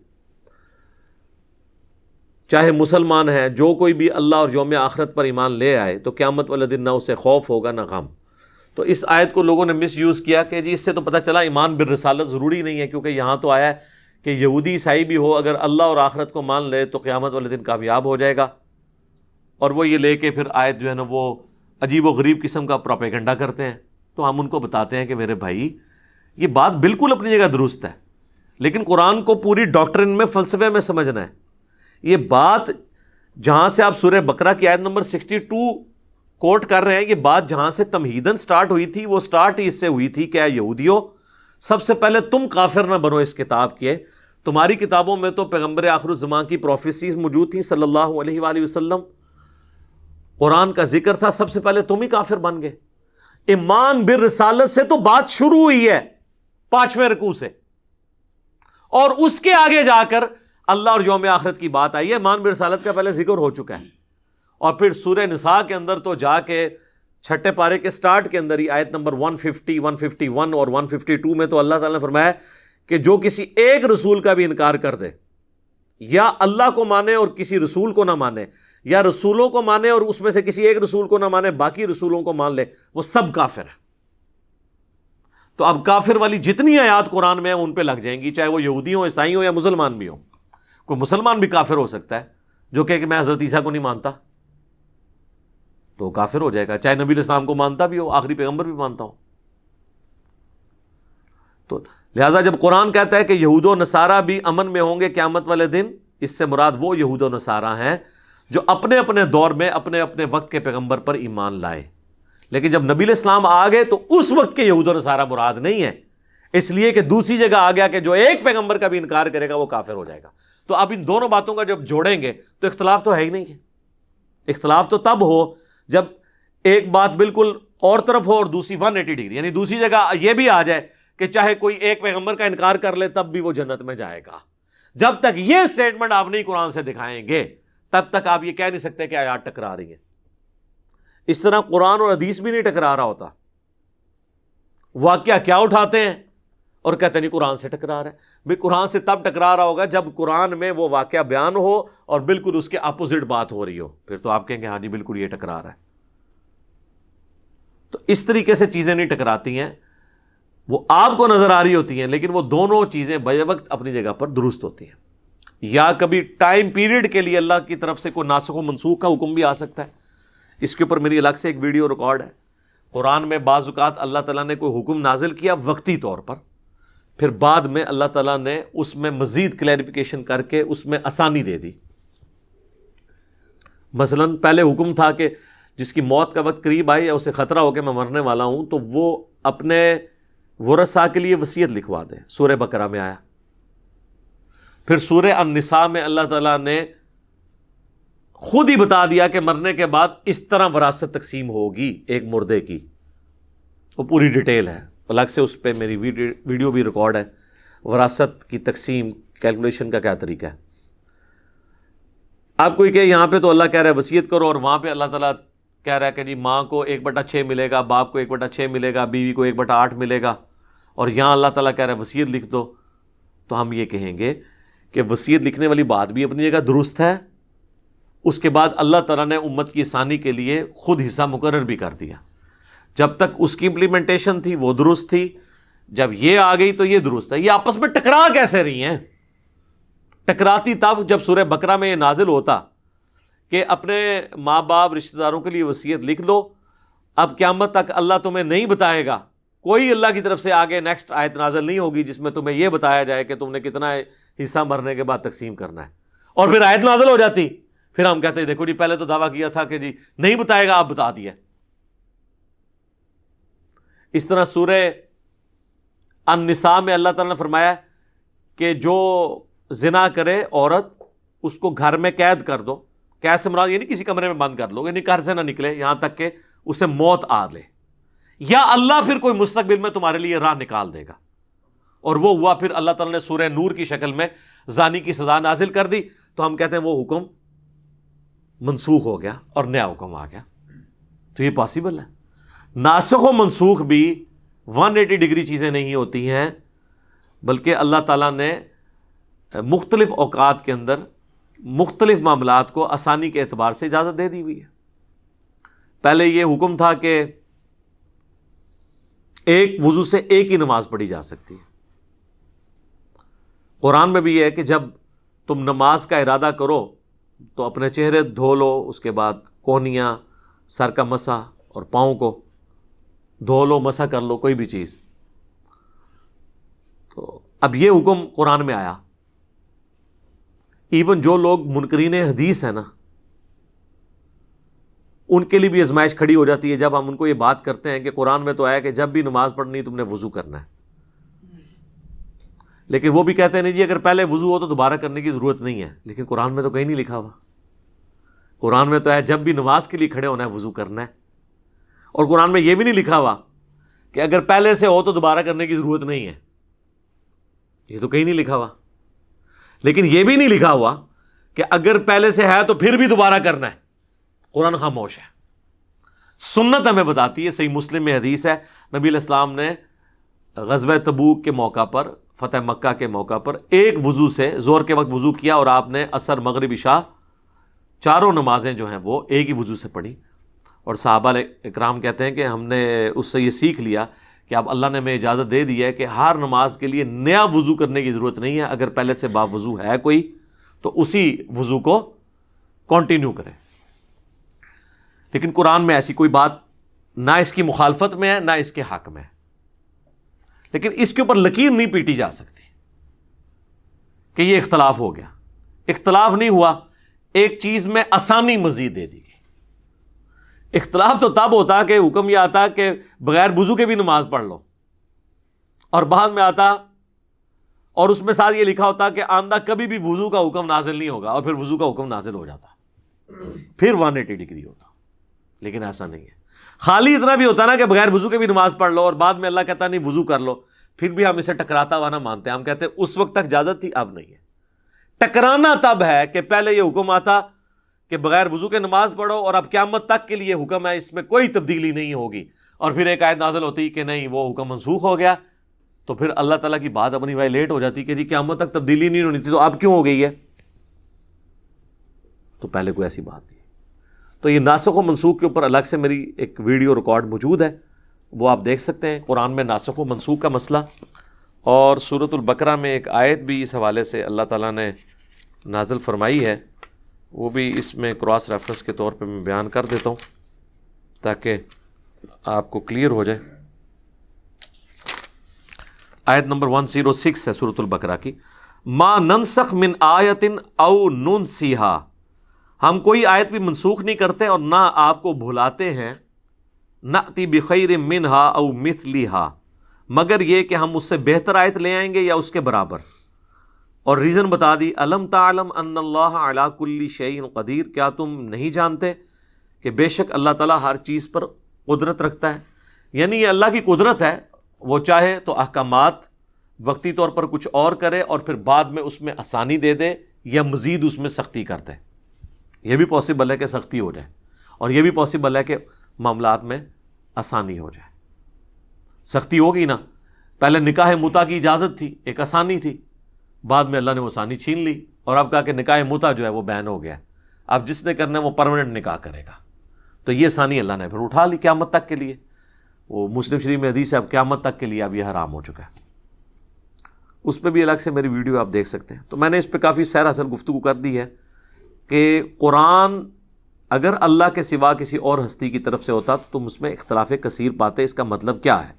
S1: چاہے مسلمان ہیں، جو کوئی بھی اللہ اور یوم آخرت پر ایمان لے آئے تو قیامت والے دن نہ اسے خوف ہوگا نہ غم. تو اس آیت کو لوگوں نے مس یوز کیا کہ جی اس سے تو پتہ چلا ایمان بالرسالت ضروری نہیں ہے، کیونکہ یہاں تو آیا ہے کہ یہودی عیسائی بھی ہو اگر اللہ اور آخرت کو مان لے تو قیامت والے دن کامیاب ہو جائے گا. اور وہ یہ لے کے پھر آیت جو ہے نا وہ عجیب و غریب قسم کا پروپیگنڈا کرتے ہیں. تو ہم ان کو بتاتے ہیں کہ میرے بھائی یہ بات بالکل اپنی جگہ درست ہے، لیکن قرآن کو پوری ڈاکٹرن میں، فلسفے میں سمجھنا ہے. یہ بات جہاں سے آپ سورہ بقرہ کی آیت نمبر 62 کوٹ کر رہے ہیں، یہ بات جہاں سے تمہیدن سٹارٹ ہوئی تھی، وہ سٹارٹ ہی اس سے ہوئی تھی کہ اے یہودیو، سب سے پہلے تم کافر نہ بنو اس کتاب کے. تمہاری کتابوں میں تو پیغمبر آخر الزمان کی پروفیسیز موجود تھیں صلی اللہ علیہ وآلہ وسلم، قرآن کا ذکر تھا، سب سے پہلے تم ہی کافر بن گئے. ایمان بالرسالت سے تو بات شروع ہوئی ہے 5ویں رکوع سے، اور اس کے آگے جا کر اللہ اور یوم آخرت کی بات آئی ہے۔ ایمان بالرسالت کا پہلے ذکر ہو چکا ہے، اور پھر سورہ نساء کے اندر تو جا کے 6 پارے کے سٹارٹ کے اندر ہی آیت نمبر 150، 151 اور 152 میں تو اللہ تعالیٰ نے فرمایا کہ جو کسی ایک رسول کا بھی انکار کر دے، یا اللہ کو مانے اور کسی رسول کو نہ مانے، یا رسولوں کو مانے اور اس میں سے کسی ایک رسول کو نہ مانے باقی رسولوں کو مان لے، وہ سب کافر ہے۔ تو اب کافر والی جتنی آیات قرآن میں ہیں ان پہ لگ جائیں گی، چاہے وہ یہودی ہوں، عیسائی ہوں یا مسلمان بھی ہوں۔ کوئی مسلمان بھی کافر ہو سکتا ہے جو کہ میں حضرت عیسیٰ کو نہیں مانتا، تو کافر ہو جائے گا، چاہے نبی علیہ السلام کو مانتا بھی ہو، آخری پیغمبر بھی مانتا ہو۔ تو لہٰذا جب قرآن کہتا ہے کہ یہود و نصارہ بھی امن میں ہوں گے قیامت والے دن، اس سے مراد وہ یہود و نصارہ ہیں جو اپنے اپنے دور میں اپنے اپنے وقت کے پیغمبر پر ایمان لائے، لیکن جب نبی علیہ السلام آ گئے تو اس وقت کے یہود و نصارہ مراد نہیں ہے، اس لیے کہ دوسری جگہ آ گیا کہ جو ایک پیغمبر کا بھی انکار کرے گا وہ کافر ہو جائے گا۔ تو اب ان دونوں باتوں کا جب جوڑیں گے تو اختلاف تو ہے ہی نہیں ہے۔ اختلاف تو تب ہو جب ایک بات بالکل اور طرف ہو اور دوسری 180 ڈگری، یعنی دوسری جگہ یہ بھی آ جائے کہ چاہے کوئی ایک پیغمبر کا انکار کر لے تب بھی وہ جنت میں جائے گا۔ جب تک یہ سٹیٹمنٹ آپ نہیں قرآن سے دکھائیں گے تب تک آپ یہ کہہ نہیں سکتے کہ آیات ٹکرا رہی ہیں۔ اس طرح قرآن اور حدیث بھی نہیں ٹکرا رہا ہوتا، واقعہ کیا اٹھاتے ہیں اور کہتے نہیں قرآن سے ٹکرا رہا ہے۔ بھئی قرآن سے تب ٹکرا رہا ہوگا جب قرآن میں وہ واقعہ بیان ہو اور بالکل اس کے اپوزٹ بات ہو رہی ہو، پھر تو آپ کہیں گے ہاں جی بالکل یہ ٹکرا رہا ہے۔ تو اس طریقے سے چیزیں نہیں ٹکراتی ہیں، وہ آپ کو نظر آ رہی ہوتی ہیں لیکن وہ دونوں چیزیں بے وقت اپنی جگہ پر درست ہوتی ہیں۔ یا کبھی ٹائم پیریڈ کے لیے اللہ کی طرف سے کوئی ناسخ و منسوخ کا حکم بھی آ سکتا ہے، اس کے اوپر میری الگ سے ایک ویڈیو ریکارڈ ہے۔ قرآن میں بعض اوقات اللہ تعالیٰ نے کوئی حکم نازل کیا وقتی طور پر، پھر بعد میں اللہ تعالیٰ نے اس میں مزید کلیریفیکیشن کر کے اس میں آسانی دے دی۔ مثلا پہلے حکم تھا کہ جس کی موت کا وقت قریب آئی یا اسے خطرہ ہو کہ میں مرنے والا ہوں تو وہ اپنے ورثاء کے لیے وصیت لکھوا دے، سورہ بقرہ میں آیا۔ پھر سورہ النساء میں اللہ تعالیٰ نے خود ہی بتا دیا کہ مرنے کے بعد اس طرح وراثت تقسیم ہوگی ایک مردے کی، وہ پوری ڈیٹیل ہے، الگ سے اس پہ میری ویڈیو بھی ریکارڈ ہے، وراثت کی تقسیم کیلکولیشن کا کیا طریقہ ہے۔ آپ کوئی کہ یہاں پہ تو اللہ کہہ رہا ہے وصیت کرو، اور وہاں پہ اللہ تعالیٰ کہہ رہا ہے کہ جی ماں کو 1/6 ملے گا، باپ کو 1/6 ملے گا، بیوی کو 1/8 ملے گا، اور یہاں اللہ تعالیٰ کہہ رہا ہے وصیت لکھ دو، تو ہم یہ کہیں گے کہ وصیت لکھنے والی بات بھی اپنی جگہ درست ہے۔ اس کے بعد اللہ تعالیٰ نے امت کی آسانی کے لیے خود حصہ مقرر بھی کر دیا۔ جب تک اس کی امپلیمنٹیشن تھی وہ درست تھی، جب یہ آ گئی تو یہ درست ہے۔ یہ آپس میں ٹکرا کیسے رہی ہیں؟ ٹکراتی تب جب سورہ بقرہ میں یہ نازل ہوتا کہ اپنے ماں باپ رشتہ داروں کے لیے وصیت لکھ دو، اب قیامت تک اللہ تمہیں نہیں بتائے گا، کوئی اللہ کی طرف سے آگے نیکسٹ آیت نازل نہیں ہوگی جس میں تمہیں یہ بتایا جائے کہ تم نے کتنا حصہ مرنے کے بعد تقسیم کرنا ہے۔ اور پھر آیت نازل ہو جاتی، پھر ہم کہتے ہیں دیکھو جی پہلے تو دعویٰ کیا تھا کہ جی نہیں بتائے گا، آپ بتا دیا۔ اس طرح سورہ النساء میں اللہ تعالیٰ نے فرمایا کہ جو زنا کرے عورت اس کو گھر میں قید کر دو، قید سے مراد یہ نہیں کسی کمرے میں بند کر لو، یعنی گھر سے نہ نکلے یہاں تک کہ اسے موت آ لے، یا اللہ پھر کوئی مستقبل میں تمہارے لیے راہ نکال دے گا۔ اور وہ ہوا، پھر اللہ تعالیٰ نے سورہ نور کی شکل میں زانی کی سزا نازل کر دی، تو ہم کہتے ہیں وہ حکم منسوخ ہو گیا اور نیا حکم آ گیا۔ تو یہ پاسبل ہے۔ ناسخ و منسوخ بھی 180 ڈگری چیزیں نہیں ہوتی ہیں، بلکہ اللہ تعالیٰ نے مختلف اوقات کے اندر مختلف معاملات کو آسانی کے اعتبار سے اجازت دے دی ہوئی ہے۔ پہلے یہ حکم تھا کہ ایک وضو سے ایک ہی نماز پڑھی جا سکتی ہے۔ قرآن میں بھی یہ ہے کہ جب تم نماز کا ارادہ کرو تو اپنے چہرے دھو لو، اس کے بعد کونیاں، سر کا مسح اور پاؤں کو دھو لو، مسح کر لو، کوئی بھی چیز۔ تو اب یہ حکم قرآن میں آیا۔ ایون جو لوگ منکرین حدیث ہیں نا، ان کے لیے بھی آزمائش کھڑی ہو جاتی ہے جب ہم ان کو یہ بات کرتے ہیں کہ قرآن میں تو آیا کہ جب بھی نماز پڑھنی تم نے وضو کرنا ہے، لیکن وہ بھی کہتے ہیں نہیں جی اگر پہلے وضو ہو تو دوبارہ کرنے کی ضرورت نہیں ہے، لیکن قرآن میں تو کہیں نہیں لکھا ہوا۔ قرآن میں تو ہے جب بھی نماز کے لیے کھڑے ہونا ہے وضو کرنا ہے، اور قرآن میں یہ بھی نہیں لکھا ہوا کہ اگر پہلے سے ہو تو دوبارہ کرنے کی ضرورت نہیں ہے، یہ تو کہیں نہیں لکھا ہوا. لیکن یہ بھی نہیں لکھا ہوا کہ اگر پہلے سے ہے تو پھر بھی دوبارہ کرنا ہے. قرآن خاموش ہے. سنت ہمیں بتاتی ہے، صحیح مسلم میں حدیث ہے، نبی علیہ السلام نے غزوہ تبوک کے موقع پر، فتح مکہ کے موقع پر ایک وضو سے ظہر کے وقت وضو کیا، اور آپ نے عصر مغرب عشاء چاروں نمازیں جو ہیں وہ ایک ہی وضو سے پڑھی. اور صحابہ اکرام کہتے ہیں کہ ہم نے اس سے یہ سیکھ لیا کہ اب اللہ نے ہمیں اجازت دے دی ہے کہ ہر نماز کے لیے نیا وضو کرنے کی ضرورت نہیں ہے، اگر پہلے سے باوضو ہے کوئی تو اسی وضو کو کنٹینیو کرے. لیکن قرآن میں ایسی کوئی بات نہ اس کی مخالفت میں ہے نہ اس کے حق میں ہے، لیکن اس کے اوپر لکیر نہیں پیٹی جا سکتی کہ یہ اختلاف ہو گیا. اختلاف نہیں ہوا، ایک چیز میں آسانی مزید دے دی گئی. اختلاف تو تب ہوتا کہ حکم یہ آتا کہ بغیر وضو کے بھی نماز پڑھ لو، اور بعد میں آتا اور اس میں ساتھ یہ لکھا ہوتا کہ آئندہ کبھی بھی وضو کا حکم نازل نہیں ہوگا، اور پھر وضو کا حکم نازل ہو جاتا، پھر 180 ڈگری ہوتا. لیکن ایسا نہیں ہے. خالی اتنا بھی ہوتا نا کہ بغیر وضو کے بھی نماز پڑھ لو، اور بعد میں اللہ کہتا نہیں وضو کر لو، پھر بھی ہم اسے ٹکراتا ہوا نہ مانتے ہیں. ہم کہتے ہیں اس وقت تک اجازت تھی، اب نہیں ہے. ٹکرانا تب ہے کہ پہلے یہ حکم آتا کہ بغیر وضو کے نماز پڑھو، اور اب قیامت تک کے لیے حکم ہے، اس میں کوئی تبدیلی نہیں ہوگی، اور پھر ایک آیت نازل ہوتی کہ نہیں وہ حکم منسوخ ہو گیا، تو پھر اللہ تعالیٰ کی بات اپنی وائلیٹ ہو جاتی کہ جی قیامت تک تبدیلی نہیں ہونی تھی تو اب کیوں ہو گئی ہے. تو پہلے کوئی ایسی بات نہیں. تو یہ ناسخ و منسوخ کے اوپر الگ سے میری ایک ویڈیو ریکارڈ موجود ہے، وہ آپ دیکھ سکتے ہیں. قرآن میں ناسخ و منسوخ کا مسئلہ، اور سورۃ البقرہ میں ایک آیت بھی اس حوالے سے اللہ تعالیٰ نے نازل فرمائی ہے، وہ بھی اس میں کراس ریفرنس کے طور پہ میں بیان کر دیتا ہوں تاکہ آپ کو کلیئر ہو جائے. آیت نمبر 106 ہے سورۃ البقرہ کی. ما ننسخ من آیت او ننسیہا، ہم کوئی آیت بھی منسوخ نہیں کرتے اور نہ آپ کو بھلاتے ہیں. نأتی بخیر منہا او مثلہا، مگر یہ کہ ہم اس سے بہتر آیت لے آئیں گے یا اس کے برابر. اور ریزن بتا دی، الم تعلم ان اللہ علی کل شیء قدیر، کیا تم نہیں جانتے کہ بے شک اللہ تعالیٰ ہر چیز پر قدرت رکھتا ہے. یعنی یہ اللہ کی قدرت ہے، وہ چاہے تو احکامات وقتی طور پر کچھ اور کرے اور پھر بعد میں اس میں آسانی دے دے، یا مزید اس میں سختی کر دے. یہ بھی پاسبل ہے کہ سختی ہو جائے، اور یہ بھی پاسبل ہے کہ معاملات میں آسانی ہو جائے. سختی ہوگی نا، پہلے نکاح متع کی اجازت تھی، ایک آسانی تھی، بعد میں اللہ نے وہ آسانی چھین لی اور اب کہا کہ نکاح متع جو ہے وہ بین ہو گیا، اب جس نے کرنا ہے وہ پرماننٹ نکاح کرے گا. تو یہ آسانی اللہ نے پھر اٹھا لی قیامت تک کے لیے. وہ مسلم شریف میں حدیث ہے اب قیامت تک کے لیے اب یہ حرام ہو چکا ہے. اس پہ بھی الگ سے میری ویڈیو آپ دیکھ سکتے ہیں. تو میں نے اس پہ کافی سیر اصل گفتگو کر دی ہے کہ قرآن اگر اللہ کے سوا کسی اور ہستی کی طرف سے ہوتا تو تم اس میں اختلاف کثیر پاتے. اس کا مطلب کیا ہے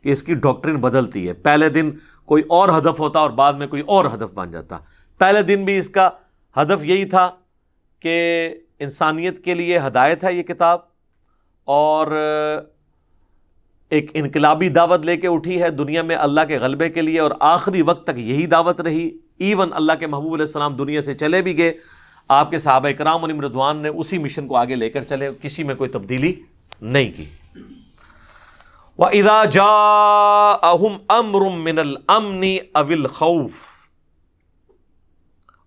S1: کہ اس کی ڈاکٹرن بدلتی ہے. پہلے دن کوئی اور ہدف ہوتا اور بعد میں کوئی اور ہدف بن جاتا. پہلے دن بھی اس کا ہدف یہی تھا کہ انسانیت کے لیے ہدایت ہے یہ کتاب، اور ایک انقلابی دعوت لے کے اٹھی ہے دنیا میں اللہ کے غلبے کے لیے، اور آخری وقت تک یہی دعوت رہی. ایون اللہ کے محبوب علیہ السلام دنیا سے چلے بھی گئے، آپ کے صحابہ کرام علیہم رضوان نے اسی مشن کو آگے لے کر چلے، کسی میں کوئی تبدیلی نہیں کی. وَإِذَا جَاءَهُمْ أَمْرٌ مِّنَ الْأَمْنِ أَوِ الْخَوْفِ،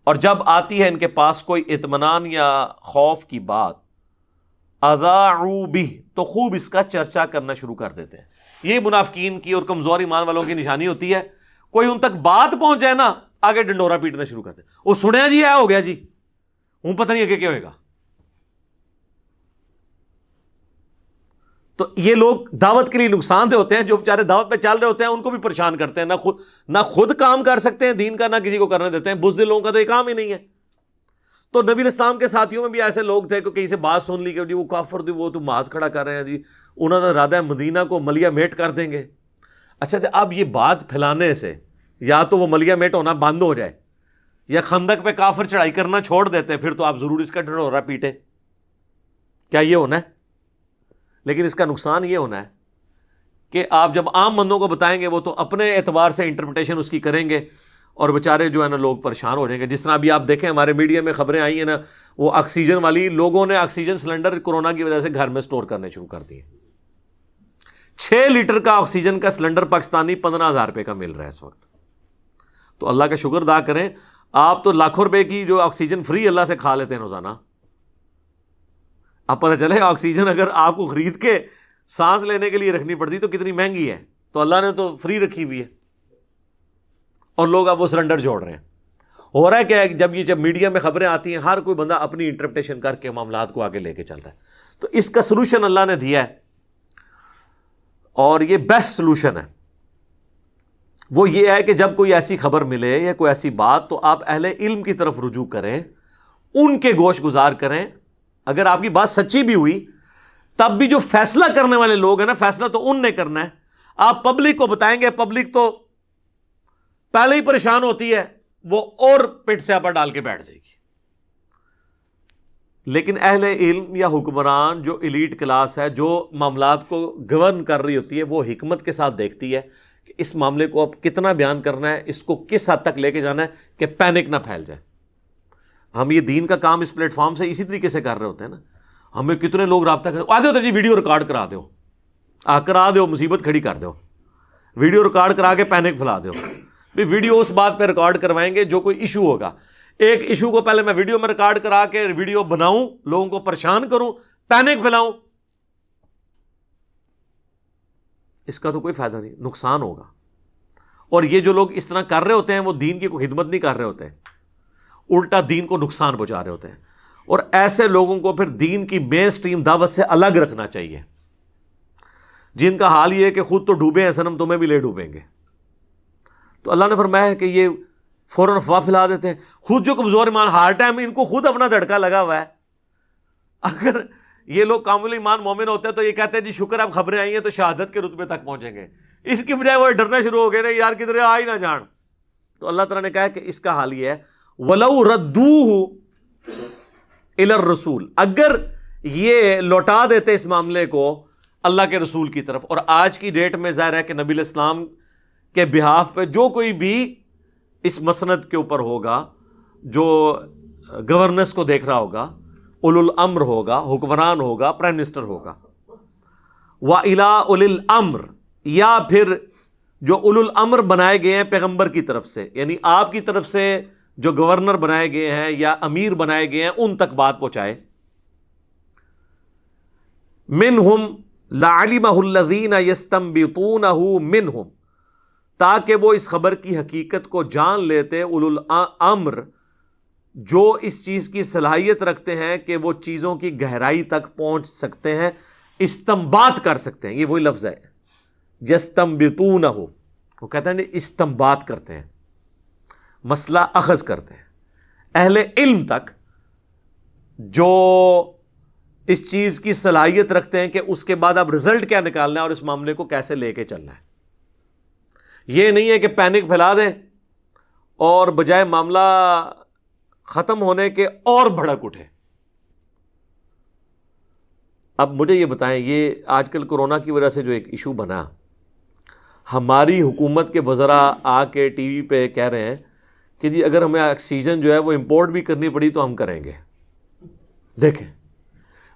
S1: اور جب آتی ہے ان کے پاس کوئی اطمینان یا خوف کی بات، اذاعوا بہ، تو خوب اس کا چرچا کرنا شروع کر دیتے ہیں. یہ منافقین کی اور کمزور ایمان والوں کی نشانی ہوتی ہے. کوئی ان تک بات پہنچ جائے نا، آگے ڈنڈورا پیٹنا شروع کرتے ہیں. وہ سنیا جی، ہو گیا جی، ہوں پتہ نہیں ہے کیا ہوئے گا. تو یہ لوگ دعوت کے لیے نقصان دہ ہوتے ہیں. جو بیچارے دعوت پہ چل رہے ہوتے ہیں ان کو بھی پریشان کرتے ہیں، نہ خود کام کر سکتے ہیں دین کا، نہ کسی کو کرنے دیتے ہیں. بزدل لوگوں کا تو یہ کام ہی نہیں ہے. تو نبی علیہ السلام کے ساتھیوں میں بھی ایسے لوگ تھے کہ کہیں سے بات سن لی کہ جی وہ کافر تھی، وہ تو ماز کھڑا کر رہے ہیں جی، انہوں نے ارادہ ہے مدینہ کو ملیہ میٹ کر دیں گے. اچھا اب یہ بات پھیلانے سے یا تو وہ ملیہ میٹ ہونا بند ہو جائے، یا خندق پہ کافر چڑھائی کرنا چھوڑ دیتے، پھر تو آپ ضرور اس کا ڈنڈورا پیٹے. کیا یہ ہونا ہے؟ لیکن اس کا نقصان یہ ہونا ہے کہ آپ جب عام بندوں کو بتائیں گے وہ تو اپنے اعتبار سے انٹرپریٹیشن اس کی کریں گے، اور بیچارے جو ہے نا لوگ پریشان ہو جائیں گے. جس طرح ابھی آپ دیکھیں ہمارے میڈیا میں خبریں آئی ہیں نا، وہ آکسیجن والی، لوگوں نے آکسیجن سلنڈر کورونا کی وجہ سے گھر میں سٹور کرنے شروع کر دیے. 6 لیٹر کا آکسیجن کا سلنڈر پاکستانی 15,000 روپے کا مل رہا ہے اس وقت. تو اللہ کا شکر ادا کریں. آپ تو لاکھوں روپے کی جو آکسیجن فری اللہ سے کھا لیتے ہیں روزانہ. اب پتہ چلے آکسیجن اگر آپ کو خرید کے سانس لینے کے لیے رکھنی پڑتی تو کتنی مہنگی ہے. تو اللہ نے تو فری رکھی ہوئی ہے اور لوگ اب وہ سلنڈر جوڑ رہے ہیں. ہو رہا ہے کیا ہے، جب میڈیا میں خبریں آتی ہیں ہر کوئی بندہ اپنی انٹرپریٹیشن کر کے معاملات کو آگے لے کے چل رہا ہے. تو اس کا سلوشن اللہ نے دیا ہے اور یہ بیسٹ سلوشن ہے. وہ یہ ہے کہ جب کوئی ایسی خبر ملے یا کوئی ایسی بات تو آپ اہل علم کی طرف رجوع کریں، ان کے گوش گزار کریں. اگر آپ کی بات سچی بھی ہوئی تب بھی جو فیصلہ کرنے والے لوگ ہیں نا، فیصلہ تو ان نے کرنا ہے. آپ پبلک کو بتائیں گے، پبلک تو پہلے ہی پریشان ہوتی ہے، وہ اور پیٹ سے آپا ڈال کے بیٹھ جائے گی. لیکن اہل علم یا حکمران جو ایلیٹ کلاس ہے، جو معاملات کو گورن کر رہی ہوتی ہے، وہ حکمت کے ساتھ دیکھتی ہے کہ اس معاملے کو اب کتنا بیان کرنا ہے، اس کو کس حد تک لے کے جانا ہے کہ پینک نہ پھیل جائے. ہم یہ دین کا کام اس پلیٹ فارم سے اسی طریقے سے کر رہے ہوتے ہیں نا. ہمیں کتنے لوگ رابطہ کر آتے ہوتے جی ویڈیو ریکارڈ کرا دو، کرا دو، مصیبت کھڑی کر دو، ویڈیو ریکارڈ کرا کے پینک پھیلا دو. ویڈیو اس بات پہ ریکارڈ کروائیں گے جو کوئی ایشو ہوگا. ایک ایشو کو پہلے میں ویڈیو میں ریکارڈ کرا کے ویڈیو بناؤں، لوگوں کو پریشان کروں، پینک پھیلاؤں، اس کا تو کوئی فائدہ نہیں، نقصان ہوگا. اور یہ جو لوگ اس طرح کر رہے ہوتے ہیں وہ دین کی کوئی خدمت نہیں کر رہے ہوتے ہیں، الٹا دین کو نقصان پہنچا رہے ہوتے ہیں. اور ایسے لوگوں کو پھر دین کی مین سٹریم دعوت سے الگ رکھنا چاہیے، جن کا حال یہ ہے کہ خود تو ڈوبے ہیں صنم تمہیں بھی لے ڈوبیں گے. تو اللہ نے فرمایا ہے کہ یہ فوراً افواہ پھیلا دیتے ہیں. خود جو کمزور ایمان، ہارٹ ہے، ان کو خود اپنا دھڑکا لگا ہوا ہے. اگر یہ لوگ کامل ایمان مومن ہوتے ہیں تو یہ کہتے ہیں جی شکر اب خبریں آئی ہیں تو شہادت کے رتبے تک پہنچیں گے. اس کی بجائے وہ ڈرنا شروع ہو گئے نا، یار کدھر آ ہی نہ جان. تو اللہ تعالیٰ نے کہا کہ اس کا حال یہ ہے وَلَوْ رَدُّوهُ إِلَى الرَّسُولِ، اگر یہ لوٹا دیتے اس معاملے کو اللہ کے رسول کی طرف. اور آج کی ڈیٹ میں ظاہر ہے کہ نبی علیہ السلام کے بہاف پہ جو کوئی بھی اس مسند کے اوپر ہوگا، جو گورننس کو دیکھ رہا ہوگا، اولو الامر ہوگا، حکمران ہوگا، پرائم منسٹر ہوگا، وَإِلَىٰ أُولِي الْأَمْرِ، یا پھر جو اولو الامر بنائے گئے ہیں پیغمبر کی طرف سے، یعنی آپ کی طرف سے جو گورنر بنائے گئے ہیں یا امیر بنائے گئے ہیں، ان تک بات پہنچائے. مِنْهُمْ لَعَلِمَهُ الَّذِينَ يَسْتَنبِطُونَهُ مِنْهُمْ، تاکہ وہ اس خبر کی حقیقت کو جان لیتے اولو الامر، جو اس چیز کی صلاحیت رکھتے ہیں کہ وہ چیزوں کی گہرائی تک پہنچ سکتے ہیں، استنباط کر سکتے ہیں. یہ وہی لفظ ہے یستنبطونہ، وہ کہتے ہیں استنباط کرتے ہیں، مسئلہ اخذ کرتے ہیں. اہل علم تک جو اس چیز کی صلاحیت رکھتے ہیں کہ اس کے بعد اب رزلٹ کیا نکالنا ہے اور اس معاملے کو کیسے لے کے چلنا ہے. یہ نہیں ہے کہ پینک پھیلا دیں اور بجائے معاملہ ختم ہونے کے اور بھڑک اٹھے. اب مجھے یہ بتائیں، یہ آج کل کورونا کی وجہ سے جو ایک ایشو بنا، ہماری حکومت کے وزراء آ کے ٹی وی پہ کہہ رہے ہیں کہ جی اگر ہمیں آکسیجن جو ہے وہ امپورٹ بھی کرنی پڑی تو ہم کریں گے. دیکھیں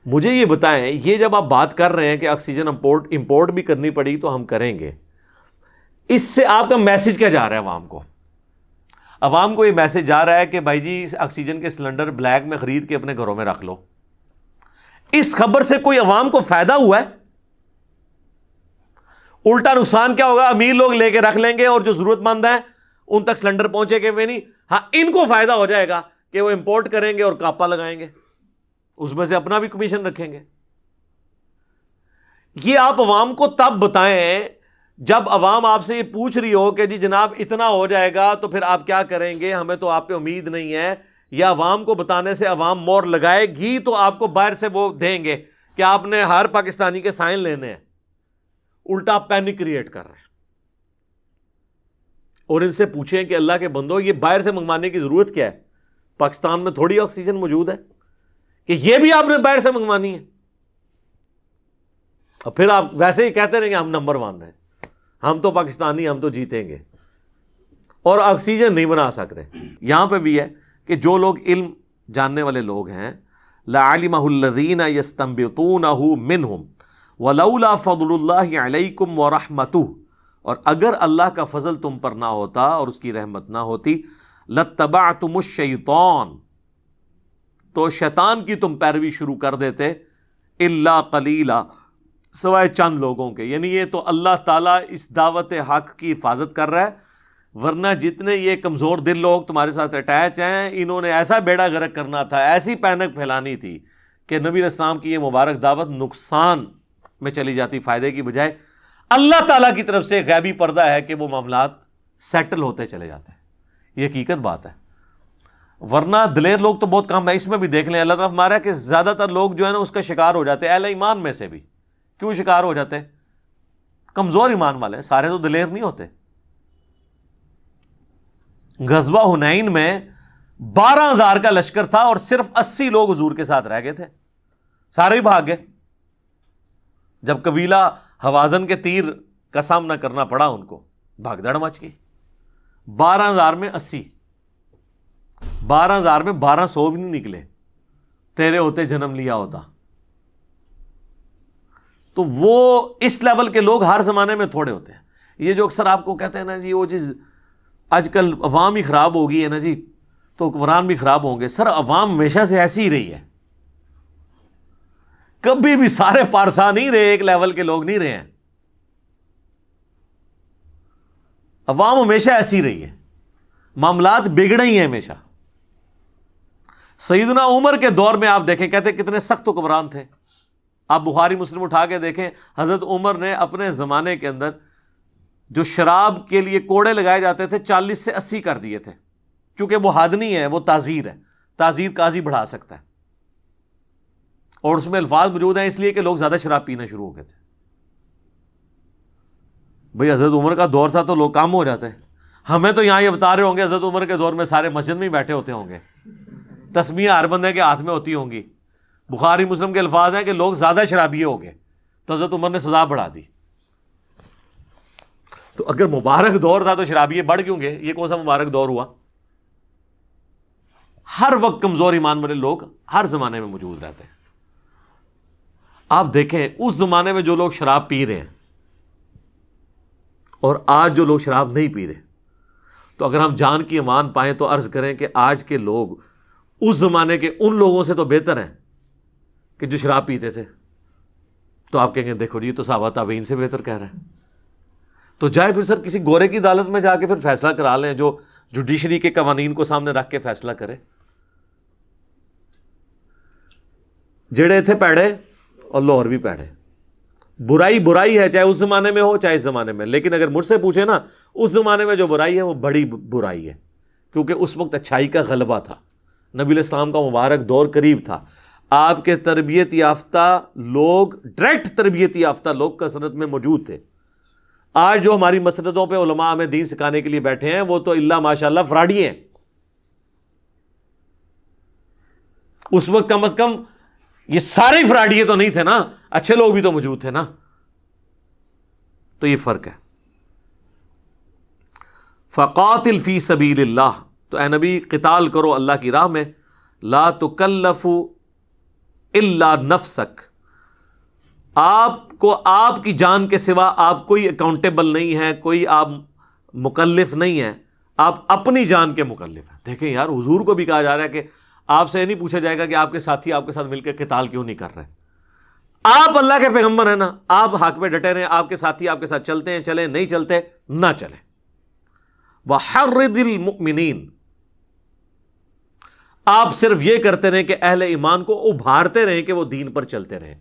S1: مجھے یہ بتائیں، یہ جب آپ بات کر رہے ہیں کہ آکسیجن امپورٹ بھی کرنی پڑی تو ہم کریں گے، اس سے آپ کا میسج کیا جا رہا ہے عوام کو؟ عوام کو یہ میسج جا رہا ہے کہ بھائی جی آکسیجن کے سلنڈر بلیک میں خرید کے اپنے گھروں میں رکھ لو. اس خبر سے کوئی عوام کو فائدہ ہوا ہے؟ الٹا نقصان کیا ہوگا؟ امیر لوگ لے کے رکھ لیں گے اور جو ضرورت مند ہیں ان تک سلنڈر پہنچے گے نہیں. ہاں ان کو فائدہ ہو جائے گا کہ وہ امپورٹ کریں گے اور کاپا لگائیں گے، اس میں سے اپنا بھی کمیشن رکھیں گے. یہ آپ عوام کو تب بتائیں جب عوام آپ سے یہ پوچھ رہی ہو کہ جی جناب اتنا ہو جائے گا تو پھر آپ کیا کریں گے، ہمیں تو آپ پہ امید نہیں ہے. یا عوام کو بتانے سے عوام مور لگائے گی تو آپ کو باہر سے وہ دیں گے کہ آپ نے ہر پاکستانی کے سائن لینے ہیں. الٹا پینک کریٹ کر رہے ہیں. اور ان سے پوچھیں کہ اللہ کے بندو یہ باہر سے منگوانے کی ضرورت کیا ہے؟ پاکستان میں تھوڑی آکسیجن موجود ہے کہ یہ بھی آپ نے باہر سے منگوانی ہے؟ اور پھر آپ ویسے ہی کہتے رہیں کہ ہم نمبر 1 ہیں، ہم تو پاکستانی، ہم تو جیتیں گے، اور آکسیجن نہیں بنا سکتے. یہاں پہ بھی ہے کہ جو لوگ علم جاننے والے لوگ ہیں، لَعَلِمَهُ الَّذِينَ يَسْتَنبِطُونَهُ مِنْهُمْ وَلَوْلَا فَضْلُ اللَّهِ عَلَيْكُمْ وَرَحْمَتُهُ، اور اگر اللہ کا فضل تم پر نہ ہوتا اور اس کی رحمت نہ ہوتی، لَاتَّبَعْتُمُ الشَّيْطَانَ، تو شیطان کی تم پیروی شروع کر دیتے، اِلَّا قَلِيلًا، سوائے چند لوگوں کے. یعنی یہ تو اللہ تعالیٰ اس دعوت حق کی حفاظت کر رہا ہے، ورنہ جتنے یہ کمزور دل لوگ تمہارے ساتھ اٹیچ ہیں، انہوں نے ایسا بیڑا غرق کرنا تھا، ایسی پینک پھیلانی تھی کہ نبی علیہ السلام کی یہ مبارک دعوت نقصان میں چلی جاتی فائدے کی بجائے. اللہ تعالیٰ کی طرف سے غیبی پردہ ہے کہ وہ معاملات سیٹل ہوتے چلے جاتے ہیں. یہ حقیقت بات ہے، ورنہ دلیر لوگ تو بہت کم ہے. اس میں بھی دیکھ لیں، اللہ تعالیٰ ہمارا کہ زیادہ تر لوگ جو ہے نا اس کا شکار ہو جاتے ہیں. اہل ایمان میں سے بھی کیوں شکار ہو جاتے ہیں؟ کمزور ایمان والے ہیں، سارے تو دلیر نہیں ہوتے. غزوہ حنین میں 12,000 کا لشکر تھا اور صرف 80 لوگ حضور کے ساتھ رہ گئے تھے، سارے ہی بھاگ گئے. جب قبیلہ حوازن کے تیر کا سامنا کرنا پڑا ان کو، بھاگ دڑ مچ گئی. 12,000 میں 80، 12,000 میں 1,200 بھی نہیں نکلے. تیرے ہوتے جنم لیا ہوتا. تو وہ اس لیول کے لوگ ہر زمانے میں تھوڑے ہوتے ہیں. یہ جو اکثر آپ کو کہتے ہیں نا جی وہ چیز آج کل عوام ہی خراب ہو گئی ہے نا جی، تو حکمران بھی خراب ہوں گے. سر عوام ہمیشہ سے ایسی ہی رہی ہے، کبھی بھی سارے پارسا نہیں رہے، ایک لیول کے لوگ نہیں رہے ہیں. عوام ہمیشہ ایسی رہی ہے، معاملات بگڑے ہی ہیں ہمیشہ. سیدنا عمر کے دور میں آپ دیکھیں، کہتے کتنے سخت حکمران تھے. آپ بخاری مسلم اٹھا کے دیکھیں، حضرت عمر نے اپنے زمانے کے اندر جو شراب کے لیے کوڑے لگائے جاتے تھے 40 سے 80 کر دیے تھے، کیونکہ وہ حد نہیں ہے، وہ تعزیر ہے. تعزیر قاضی بڑھا سکتا ہے، اور اس میں الفاظ موجود ہیں اس لیے کہ لوگ زیادہ شراب پینا شروع ہو گئے تھے. بھئی حضرت عمر کا دور تھا تو لوگ کام ہو جاتے ہیں. ہمیں تو یہاں یہ بتا رہے ہوں گے حضرت عمر کے دور میں سارے مسجد میں ہی بیٹھے ہوتے ہوں گے، تسبیحیں ہر بندے کے ہاتھ میں ہوتی ہوں گی. بخاری مسلم کے الفاظ ہیں کہ لوگ زیادہ شرابیے ہو گئے تو حضرت عمر نے سزا بڑھا دی. تو اگر مبارک دور تھا تو شرابیے بڑھ کیوں گئے؟ یہ کون سا مبارک دور ہوا؟ ہر وقت کمزور ایمان والے لوگ ہر زمانے میں موجود رہتے ہیں. آپ دیکھیں اس زمانے میں جو لوگ شراب پی رہے ہیں اور آج جو لوگ شراب نہیں پی رہے، تو اگر ہم جان کی امان پائیں تو عرض کریں کہ آج کے لوگ اس زمانے کے ان لوگوں سے تو بہتر ہیں کہ جو شراب پیتے تھے. تو آپ کہیں گے دیکھو جی تو صحابہ تابعین سے بہتر کہہ رہے ہیں. تو جائے پھر سر کسی گورے کی عدالت میں جا کے پھر فیصلہ کرا لیں، جو جوڈیشری کے قوانین کو سامنے رکھ کے فیصلہ کرے. جڑے تھے پیڑے اور لاہور بھی پیڑے. برائی برائی ہے، چاہے اس زمانے میں ہو چاہے اس زمانے میں. لیکن اگر مجھ سے پوچھے نا، اس زمانے میں جو برائی ہے وہ بڑی برائی ہے، کیونکہ اس وقت اچھائی کا غلبہ تھا. نبی علیہ السلام کا مبارک دور قریب تھا. آپ کے تربیت یافتہ لوگ، ڈائریکٹ تربیت یافتہ لوگ کثرت میں موجود تھے. آج جو ہماری مسجدوں پہ علماء ہمیں دین سکھانے کے لیے بیٹھے ہیں وہ تو اللہ ماشاءاللہ فراڈی ہیں. اس وقت کم از کم یہ سارے فراڈیے تو نہیں تھے نا، اچھے لوگ بھی تو موجود تھے نا. تو یہ فرق ہے. فقاتل فی سبیل اللہ، تو اے نبی قتال کرو اللہ کی راہ میں. لا تکلف الا نفسک، آپ کو آپ کی جان کے سوا آپ کوئی اکاؤنٹیبل نہیں ہے، کوئی آپ مکلف نہیں ہے، آپ اپنی جان کے مکلف ہیں. دیکھیں یار، حضور کو بھی کہا جا رہا ہے کہ آپ سے یہ نہیں پوچھا جائے گا کہ آپ کے ساتھی آپ کے ساتھ مل کے قتال کیوں نہیں کر رہے. آپ اللہ کے پیغمبر ہیں نا، آپ حق پہ ڈٹے رہیں. آپ کے ساتھی آپ کے ساتھ چلتے ہیں چلیں، نہیں چلتے نہ چلیں. وَحَرِّضِ الْمُؤْمِنِينَ، آپ صرف یہ کرتے رہیں کہ اہل ایمان کو ابھارتے رہیں کہ وہ دین پر چلتے رہیں.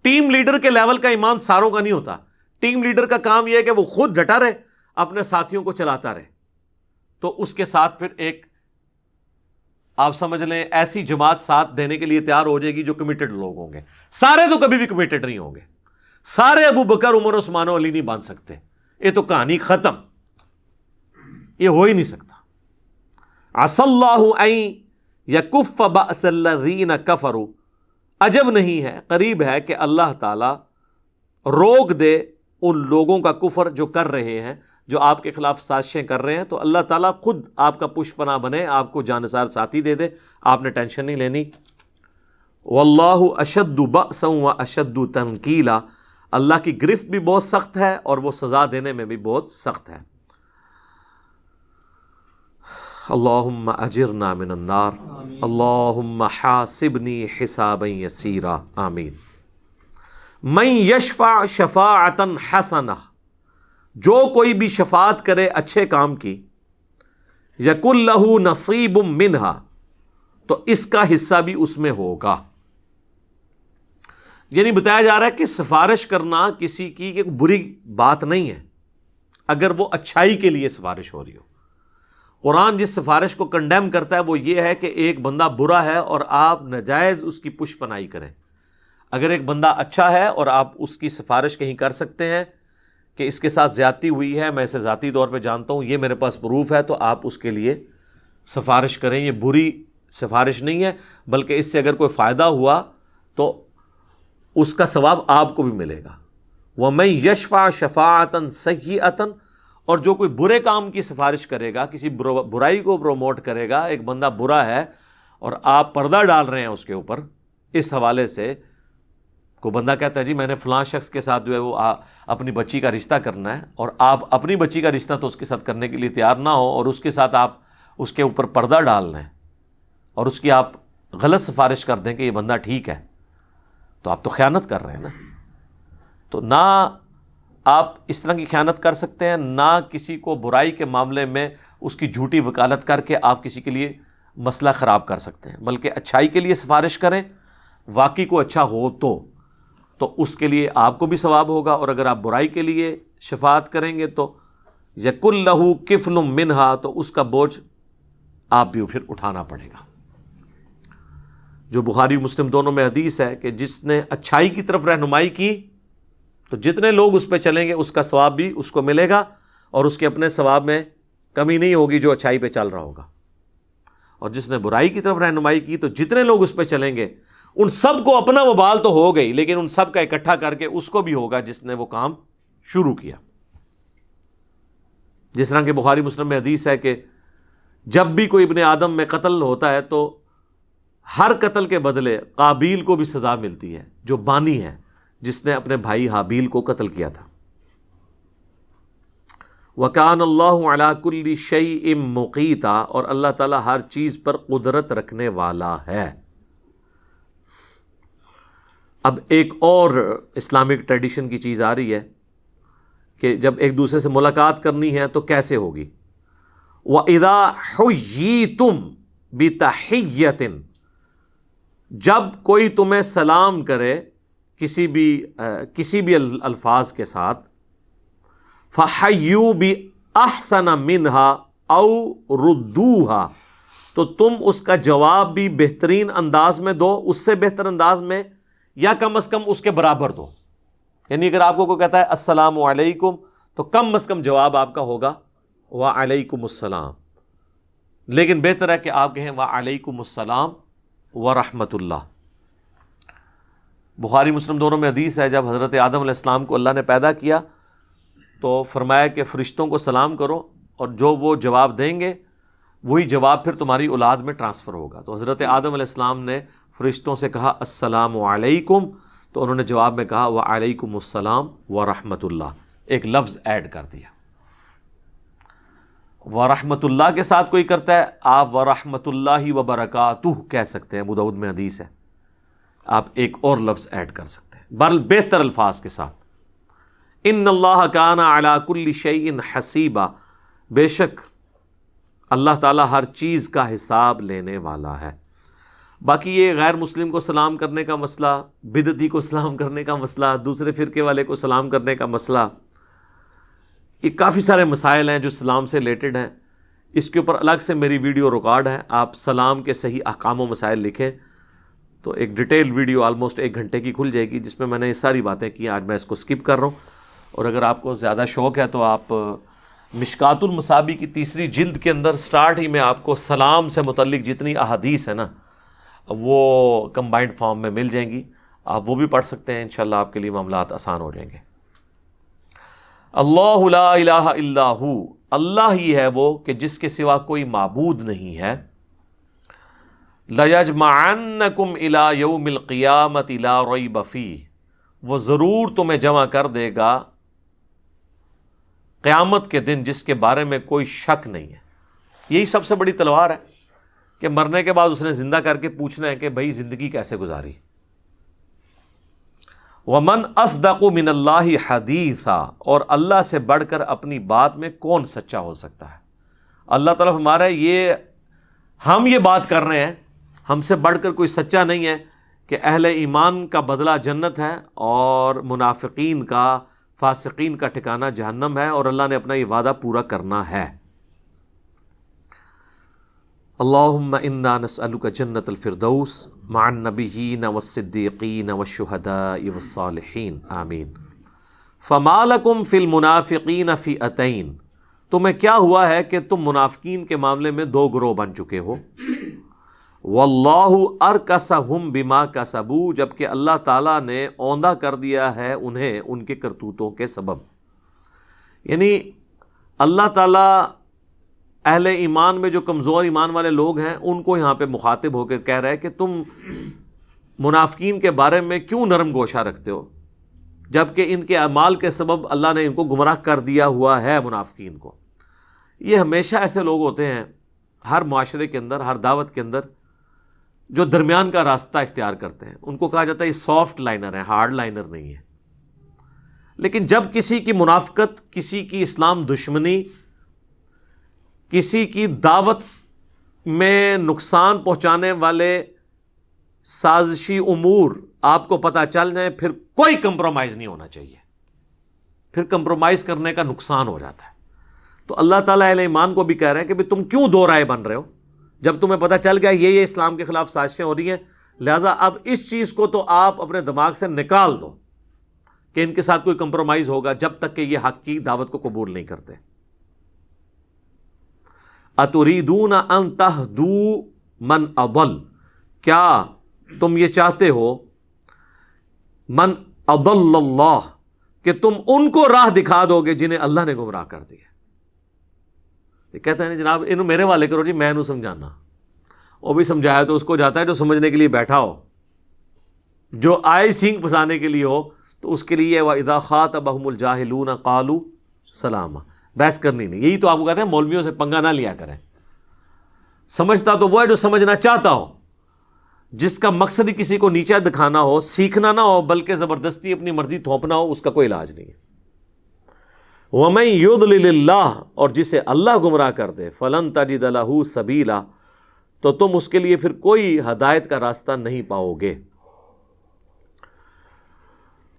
S1: ٹیم لیڈر کے لیول کا ایمان ساروں کا نہیں ہوتا. ٹیم لیڈر کا کام یہ ہے کہ وہ خود ڈٹا رہے، اپنے ساتھیوں کو چلاتا رہے. تو اس کے ساتھ پھر ایک آپ سمجھ لیں ایسی جماعت ساتھ دینے کے لیے تیار ہو جائے گی جو کمیٹڈ لوگ ہوں گے. سارے تو کبھی بھی کمیٹڈ نہیں ہوں گے. سارے ابو بکر عمر عثمان و علی نہیں باندھ سکتے. یہ تو کہانی ختم، یہ ہو ہی نہیں سکتا. عسى اللہ ان یکف بأس الذین کفروا، عجب نہیں ہے، قریب ہے کہ اللہ تعالی روک دے ان لوگوں کا کفر جو کر رہے ہیں، جو آپ کے خلاف سازشیں کر رہے ہیں. تو اللہ تعالیٰ خود آپ کا پشت پناہ بنے، آپ کو جانثار ساتھی دے دے. آپ نے ٹینشن نہیں لینی. واللہ اشد بأسا واشد تنکیلا، اللہ کی گرفت بھی بہت سخت ہے اور وہ سزا دینے میں بھی بہت سخت ہے۔ اللہم اجرنا من النار، اللہم حاسبنی حسابا یسیرا، آمین۔ من یشفع شفاعتا حسنہ، جو کوئی بھی شفاعت کرے اچھے کام کی، یکن لہ نصیب منہا، تو اس کا حصہ بھی اس میں ہوگا۔ یعنی بتایا جا رہا ہے کہ سفارش کرنا کسی کی ایک بری بات نہیں ہے اگر وہ اچھائی کے لیے سفارش ہو رہی ہو۔ قرآن جس سفارش کو کنڈیم کرتا ہے وہ یہ ہے کہ ایک بندہ برا ہے اور آپ ناجائز اس کی پش پناہی کریں۔ اگر ایک بندہ اچھا ہے اور آپ اس کی سفارش کہیں کر سکتے ہیں کہ اس کے ساتھ زیادتی ہوئی ہے، میں اسے ذاتی طور پہ جانتا ہوں، یہ میرے پاس پروف ہے، تو آپ اس کے لیے سفارش کریں۔ یہ بری سفارش نہیں ہے، بلکہ اس سے اگر کوئی فائدہ ہوا تو اس کا ثواب آپ کو بھی ملے گا۔ وَمَن يَشْفَعْ شَفَاعَةً سَيِّئَةً، اور جو کوئی برے کام کی سفارش کرے گا، کسی برائی کو پروموٹ کرے گا، ایک بندہ برا ہے اور آپ پردہ ڈال رہے ہیں اس کے اوپر، اس حوالے سے کوئی بندہ کہتا ہے جی میں نے فلاں شخص کے ساتھ جو ہے وہ اپنی بچی کا رشتہ کرنا ہے، اور آپ اپنی بچی کا رشتہ تو اس کے ساتھ کرنے کے لیے تیار نہ ہو اور اس کے ساتھ آپ اس کے اوپر پردہ ڈال رہے ہیں اور اس کی آپ غلط سفارش کر دیں کہ یہ بندہ ٹھیک ہے، تو آپ تو خیانت کر رہے ہیں نا۔ تو نہ آپ اس طرح کی خیانت کر سکتے ہیں، نہ کسی کو برائی کے معاملے میں اس کی جھوٹی وکالت کر کے آپ کسی کے لیے مسئلہ خراب کر سکتے ہیں، بلکہ اچھائی کے لیے سفارش کریں، واقعی کو اچھا ہو تو اس کے لیے آپ کو بھی ثواب ہوگا، اور اگر آپ برائی کے لیے شفاعت کریں گے تو یکن لہ کفل منہا، تو اس کا بوجھ آپ بھی پھر اٹھانا پڑے گا۔ جو بخاری مسلم دونوں میں حدیث ہے کہ جس نے اچھائی کی طرف رہنمائی کی تو جتنے لوگ اس پہ چلیں گے اس کا ثواب بھی اس کو ملے گا، اور اس کے اپنے ثواب میں کمی نہیں ہوگی جو اچھائی پہ چل رہا ہوگا۔ اور جس نے برائی کی طرف رہنمائی کی تو جتنے لوگ اس پہ چلیں گے ان سب کو اپنا وبال تو ہو گئی، لیکن ان سب کا اکٹھا کر کے اس کو بھی ہوگا جس نے وہ کام شروع کیا۔ جس طرح کہ بخاری مسلم میں حدیث ہے کہ جب بھی کوئی ابن آدم میں قتل ہوتا ہے تو ہر قتل کے بدلے قابیل کو بھی سزا ملتی ہے، جو بانی ہے، جس نے اپنے بھائی حابیل کو قتل کیا تھا۔ وَكَانَ اللَّهُ عَلَى كُلِّ شَيْءٍ مُقِيتًا، اور اللہ تعالیٰ ہر چیز پر قدرت رکھنے والا ہے۔ اب ایک اور اسلامک ٹریڈیشن کی چیز آ رہی ہے کہ جب ایک دوسرے سے ملاقات کرنی ہے تو کیسے ہوگی۔ وَإِذَا حُيِّيتُمْ بِتَحِيَّةٍ، جب کوئی تمہیں سلام کرے کسی بھی الفاظ کے ساتھ، فَحَيُّوا بِأَحْسَنَ مِنْهَا أَوْ رُدُّوهَا، تو تم اس کا جواب بھی بہترین انداز میں دو، اس سے بہتر انداز میں، یا کم از کم اس کے برابر دو۔ یعنی اگر آپ کو کوئی کہتا ہے السلام علیکم تو کم از کم جواب آپ کا ہوگا وعلیکم السلام، لیکن بہتر ہے کہ آپ کہیں وعلیکم السلام ورحمۃ اللہ۔ بخاری مسلم دونوں میں حدیث ہے جب حضرت آدم علیہ السلام کو اللہ نے پیدا کیا تو فرمایا کہ فرشتوں کو سلام کرو، اور جو وہ جواب دیں گے وہی جواب پھر تمہاری اولاد میں ٹرانسفر ہوگا۔ تو حضرت آدم علیہ السلام نے فرشتوں سے کہا السلام علیکم، تو انہوں نے جواب میں کہا وعلیکم السلام ورحمۃ اللہ، ایک لفظ ایڈ کر دیا۔ ورحمۃ اللہ کے ساتھ کوئی کرتا ہے آپ ورحمۃ اللہ وبرکاتہ کہہ سکتے ہیں، ابو داؤد میں حدیث ہے، آپ ایک اور لفظ ایڈ کر سکتے ہیں بل بہتر الفاظ کے ساتھ۔ ان اللہ کان علی کل شیء حسیبا، بے شک اللہ تعالیٰ ہر چیز کا حساب لینے والا ہے۔ باقی یہ غیر مسلم کو سلام کرنے کا مسئلہ، بدعتی کو سلام کرنے کا مسئلہ، دوسرے فرقے والے کو سلام کرنے کا مسئلہ، یہ کافی سارے مسائل ہیں جو سلام سے ریلیٹڈ ہیں۔ اس کے اوپر الگ سے میری ویڈیو ریکارڈ ہے، آپ سلام کے صحیح احکام و مسائل لکھیں تو ایک ڈیٹیل ویڈیو آلموسٹ 1 گھنٹے کی کھل جائے گی، جس میں میں نے یہ ساری باتیں کی۔ آج میں اس کو سکپ کر رہا ہوں، اور اگر آپ کو زیادہ شوق ہے تو آپ مشکات المصابی کی 3ری جلد کے اندر سٹارٹ ہی میں آپ کو سلام سے متعلق جتنی احادیث ہیں نا وہ کمبائنڈ فارم میں مل جائیں گی، آپ وہ بھی پڑھ سکتے ہیں، انشاءاللہ آپ کے لیے معاملات آسان ہو جائیں گے۔ اللہ لا الہ الا ہو، اللہ ہی ہے وہ کہ جس کے سوا کوئی معبود نہیں ہے۔ لَيَجْمَعَنَّكُمْ إِلَى يَوْمِ الْقِيَامَةِ لَا رَيْبَ فِيهِ، وہ ضرور تمہیں جمع کر دے گا قیامت کے دن جس کے بارے میں کوئی شک نہیں ہے. یہی سب سے بڑی تلوار ہے کہ مرنے کے بعد اس نے زندہ کر کے پوچھنا ہے کہ بھائی زندگی کیسے گزاری. وَمَنْ أَصْدَقُ مِنَ اللَّهِ حَدِيثًا، اور اللہ سے بڑھ کر اپنی بات میں کون سچا ہو سکتا ہے. اللہ تعالیٰ ہمارا یہ ہم یہ بات کر رہے ہیں، ہم سے بڑھ کر کوئی سچا نہیں ہے کہ اہل ایمان کا بدلہ جنت ہے اور منافقین کا، فاسقین کا ٹھکانہ جہنم ہے، اور اللہ نے اپنا یہ وعدہ پورا کرنا ہے. اللہم انا نسألک جنت الفردوس مع النبیین والصدیقین والشہداء والصالحین آمین. فما لکم فی المنافقین فئتین، تمہیں کیا ہوا ہے کہ تم منافقین کے معاملے میں دو گروہ بن چکے ہو. واللہ ارکسہم بما کسبوا، جبکہ اللہ تعالیٰ نے اوندھا کر دیا ہے انہیں ان کے کرتوتوں کے سبب. یعنی اللہ تعالیٰ اہل ایمان میں جو کمزور ایمان والے لوگ ہیں ان کو یہاں پہ مخاطب ہو کے کہہ رہا ہے کہ تم منافقین کے بارے میں کیوں نرم گوشہ رکھتے ہو، جبکہ ان کے اعمال کے سبب اللہ نے ان کو گمراہ کر دیا ہوا ہے منافقین کو. یہ ہمیشہ ایسے لوگ ہوتے ہیں ہر معاشرے کے اندر، ہر دعوت کے اندر، جو درمیان کا راستہ اختیار کرتے ہیں. ان کو کہا جاتا ہے یہ سافٹ لائنر ہے، ہارڈ لائنر نہیں ہے. لیکن جب کسی کی منافقت، کسی کی اسلام دشمنی، کسی کی دعوت میں نقصان پہنچانے والے سازشی امور آپ کو پتہ چل جائیں، پھر کوئی کمپرومائز نہیں ہونا چاہیے، پھر کمپرومائز کرنے کا نقصان ہو جاتا ہے. تو اللہ تعالیٰ اہل ایمان کو بھی کہہ رہے ہیں کہ بھی تم کیوں دو رائے بن رہے ہو، جب تمہیں پتہ چل گیا یہ اسلام کے خلاف سازشیں ہو رہی ہیں، لہٰذا اب اس چیز کو تو آپ اپنے دماغ سے نکال دو کہ ان کے ساتھ کوئی کمپرومائز ہوگا جب تک کہ یہ حق کی دعوت کو قبول نہیں کرتے. اتریدون ان تہدوا من اضل، کیا تم یہ چاہتے ہو من اضل اللہ کہ تم ان کو راہ دکھا دو گے جنہیں اللہ نے گمراہ کر دیا. یہ کہتے ہیں جناب انہوں میرے والے کرو جی، میں انہوں سمجھانا. وہ بھی سمجھایا تو اس کو جاتا ہے جو سمجھنے کے لیے بیٹھا ہو، جو آئے سینگ پھنسانے کے لیے ہو تو اس کے لیے وَإِذَا خَاطَبَهُمُ الْجَاهِلُونَ قَالُوا سَلَامًا، بحث کرنی نہیں. یہی تو آپ کو کہتے ہیں مولویوں سے پنگا نہ لیا کریں. سمجھتا تو وہ ہے جو سمجھنا چاہتا ہو، جس کا مقصد ہی کسی کو نیچا دکھانا ہو، سیکھنا نہ ہو بلکہ زبردستی اپنی مرضی تھوپنا ہو، اس کا کوئی علاج نہیں ہے. وَمَن يُضْلِلِ اللَّهُ، اور جسے اللہ گمراہ کر دے، فَلَن تَجِدَ لَهُ سَبِيلًا، تو تم اس کے لیے پھر کوئی ہدایت کا راستہ نہیں پاؤ گے.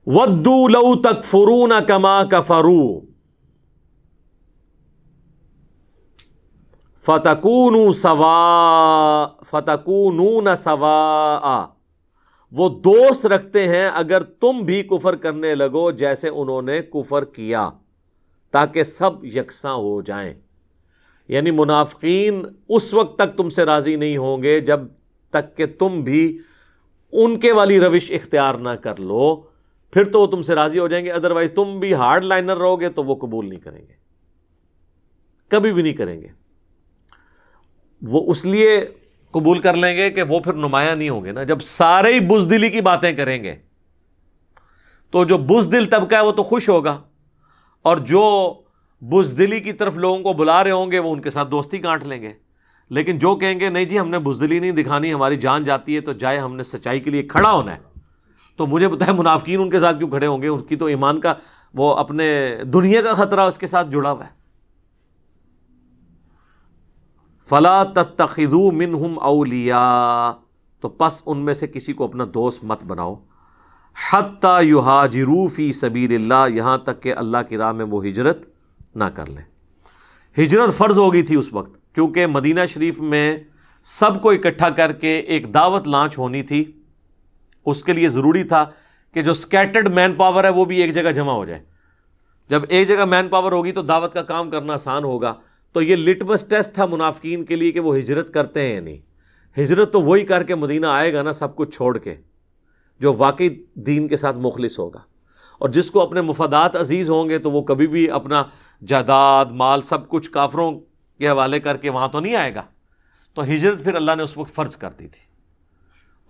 S1: وَدُّوا لَوْ تَكْفُرُونَ كَمَا كَفَرُوا فَتَكُونُونَ سَوَاءً، وہ دوست رکھتے ہیں اگر تم بھی کفر کرنے لگو جیسے انہوں نے کفر کیا، تاکہ سب یکساں ہو جائیں. یعنی منافقین اس وقت تک تم سے راضی نہیں ہوں گے جب تک کہ تم بھی ان کے والی روش اختیار نہ کر لو، پھر تو وہ تم سے راضی ہو جائیں گے. ادروائز تم بھی ہارڈ لائنر رہو گے تو وہ قبول نہیں کریں گے، کبھی بھی نہیں کریں گے. وہ اس لیے قبول کر لیں گے کہ وہ پھر نمایاں نہیں ہوں گے نا. جب سارے ہی بزدلی کی باتیں کریں گے تو جو بزدل طبقہ ہے وہ تو خوش ہوگا، اور جو بزدلی کی طرف لوگوں کو بلا رہے ہوں گے وہ ان کے ساتھ دوستی کاٹ لیں گے. لیکن جو کہیں گے نہیں جی ہم نے بزدلی نہیں دکھانی، ہماری جان جاتی ہے تو جائے، ہم نے سچائی کے لیے کھڑا ہونا ہے، تو مجھے پتہ ہے منافقین ان کے ساتھ کیوں کھڑے ہوں گے، ان کی تو ایمان کا، وہ اپنے دنیا کا خطرہ اس کے ساتھ جڑا ہوا ہے. فَلَا تَتَّخِذُوا مِنْهُمْ أَوْلِيَاءَ، تو پس ان میں سے کسی کو اپنا دوست مت بناؤ. حَتَّى يُهَاجِرُوا فِي سَبِيلِ اللَّهِ، یہاں تک کہ اللہ کی راہ میں وہ ہجرت نہ کر لیں. ہجرت فرض ہو گئی تھی اس وقت، کیونکہ مدینہ شریف میں سب کو اکٹھا کر کے ایک دعوت لانچ ہونی تھی. اس کے لیے ضروری تھا کہ جو سکیٹرڈ مین پاور ہے وہ بھی ایک جگہ جمع ہو جائے. جب ایک جگہ مین پاور ہوگی تو دعوت کا کام کرنا آسان ہوگا. تو یہ لٹمس ٹیسٹ تھا منافقین کے لیے کہ وہ ہجرت کرتے ہیں یا نہیں. ہجرت تو وہی کر کے مدینہ آئے گا نا سب کچھ چھوڑ کے، جو واقعی دین کے ساتھ مخلص ہوگا. اور جس کو اپنے مفادات عزیز ہوں گے تو وہ کبھی بھی اپنا جائیداد، مال، سب کچھ کافروں کے حوالے کر کے وہاں تو نہیں آئے گا. تو ہجرت پھر اللہ نے اس وقت فرض کر دی تھی.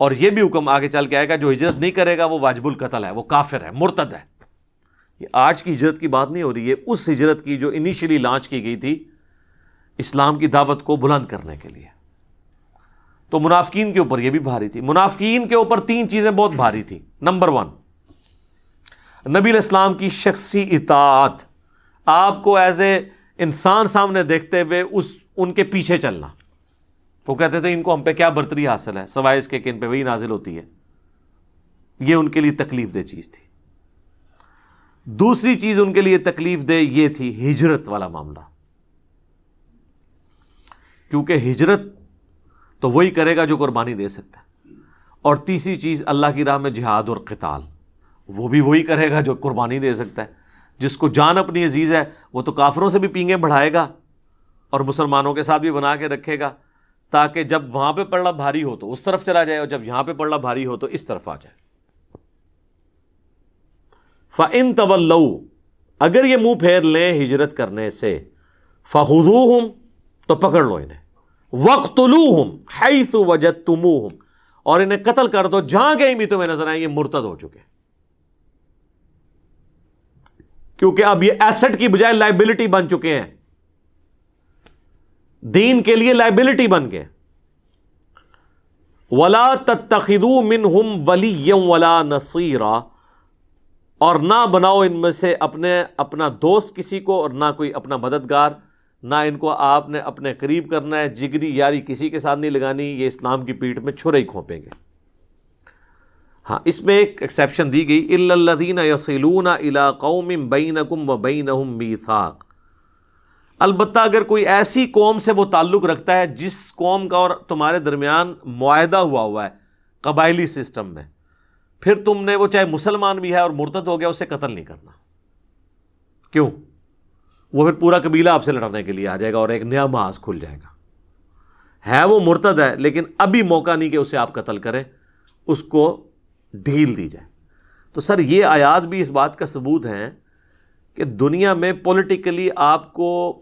S1: اور یہ بھی حکم آگے چل کے آئے گا جو ہجرت نہیں کرے گا وہ واجب القتل ہے، وہ کافر ہے، مرتد ہے۔ یہ آج کی ہجرت کی بات نہیں ہو رہی ہے، اس ہجرت کی جو انیشلی لانچ کی گئی تھی اسلام کی دعوت کو بلند کرنے کے لیے۔ تو منافقین کے اوپر یہ بھی بھاری تھی۔ منافقین کے اوپر تین چیزیں بہت بھاری تھی۔ نمبر 1، نبی علیہ السلام کی شخصی اطاعت، آپ کو ایز اے انسان سامنے دیکھتے ہوئے ان کے پیچھے چلنا۔ وہ کہتے تھے ان کو ہم پہ کیا برتری حاصل ہے سوائے اس کے کہ ان پہ وہی نازل ہوتی ہے، یہ ان کے لیے تکلیف دہ چیز تھی۔ دوسری چیز ان کے لیے تکلیف دہ یہ تھی ہجرت والا معاملہ، کیونکہ ہجرت تو وہی کرے گا جو قربانی دے سکتا ہے، اور تیسری چیز اللہ کی راہ میں جہاد اور قتال، وہ بھی وہی کرے گا جو قربانی دے سکتا ہے۔ جس کو جان اپنی عزیز ہے وہ تو کافروں سے بھی پینگیں بڑھائے گا اور مسلمانوں کے ساتھ بھی بنا کے رکھے گا، تاکہ جب وہاں پہ پڑنا بھاری ہو تو اس طرف چلا جائے اور جب یہاں پہ پڑنا بھاری ہو تو اس طرف آ جائے۔ فَإِن تَوَلَّوْا، اگر یہ منہ پھیر لیں ہجرت کرنے سے، فَخُذُوهُمْ، تو پکڑ لو انہیں، وَاقْتُلُوهُمْ حَيْثُ وَجَدتُّمُوهُمْ، اور انہیں قتل کر دو جہاں کہیں بھی تمہیں نظر آئیں، یہ مرتد ہو چکے، کیونکہ اب یہ ایسٹ کی بجائے لائبلٹی بن چکے ہیں، دین کے لیے لائبلٹی بن گئے۔ وَلَا تَتَّخِذُوا مِنْهُمْ وَلِيًّا وَلَا نَصِيرًا، اور نہ بناؤ ان میں سے اپنا دوست کسی کو اور نہ کوئی اپنا مددگار، نہ ان کو آپ نے اپنے قریب کرنا ہے، جگری یاری کسی کے ساتھ نہیں لگانی، یہ اسلام کی پیٹھ میں چھرے ہی کھونپیں گے۔ ہاں، اس میں ایک ایکسیپشن دی گئی، إِلَّا الَّذِينَ يَصِلُونَ إِلَىٰ قَوْمٍ بَيْنَكُمْ وَبَيْنَهُمْ مِيثَاقٌ، البتہ اگر کوئی ایسی قوم سے وہ تعلق رکھتا ہے جس قوم کا اور تمہارے درمیان معاہدہ ہوا ہے قبائلی سسٹم میں، پھر تم نے، وہ چاہے مسلمان بھی ہے اور مرتد ہو گیا، اسے قتل نہیں کرنا۔ کیوں؟ وہ پھر پورا قبیلہ آپ سے لڑنے کے لیے آ جائے گا اور ایک نیا محاذ کھل جائے گا۔ ہے وہ مرتد ہے لیکن ابھی موقع نہیں کہ اسے آپ قتل کریں، اس کو ڈھیل دی جائے۔ تو سر یہ آیات بھی اس بات کا ثبوت ہیں کہ دنیا میں پولیٹیکلی آپ کو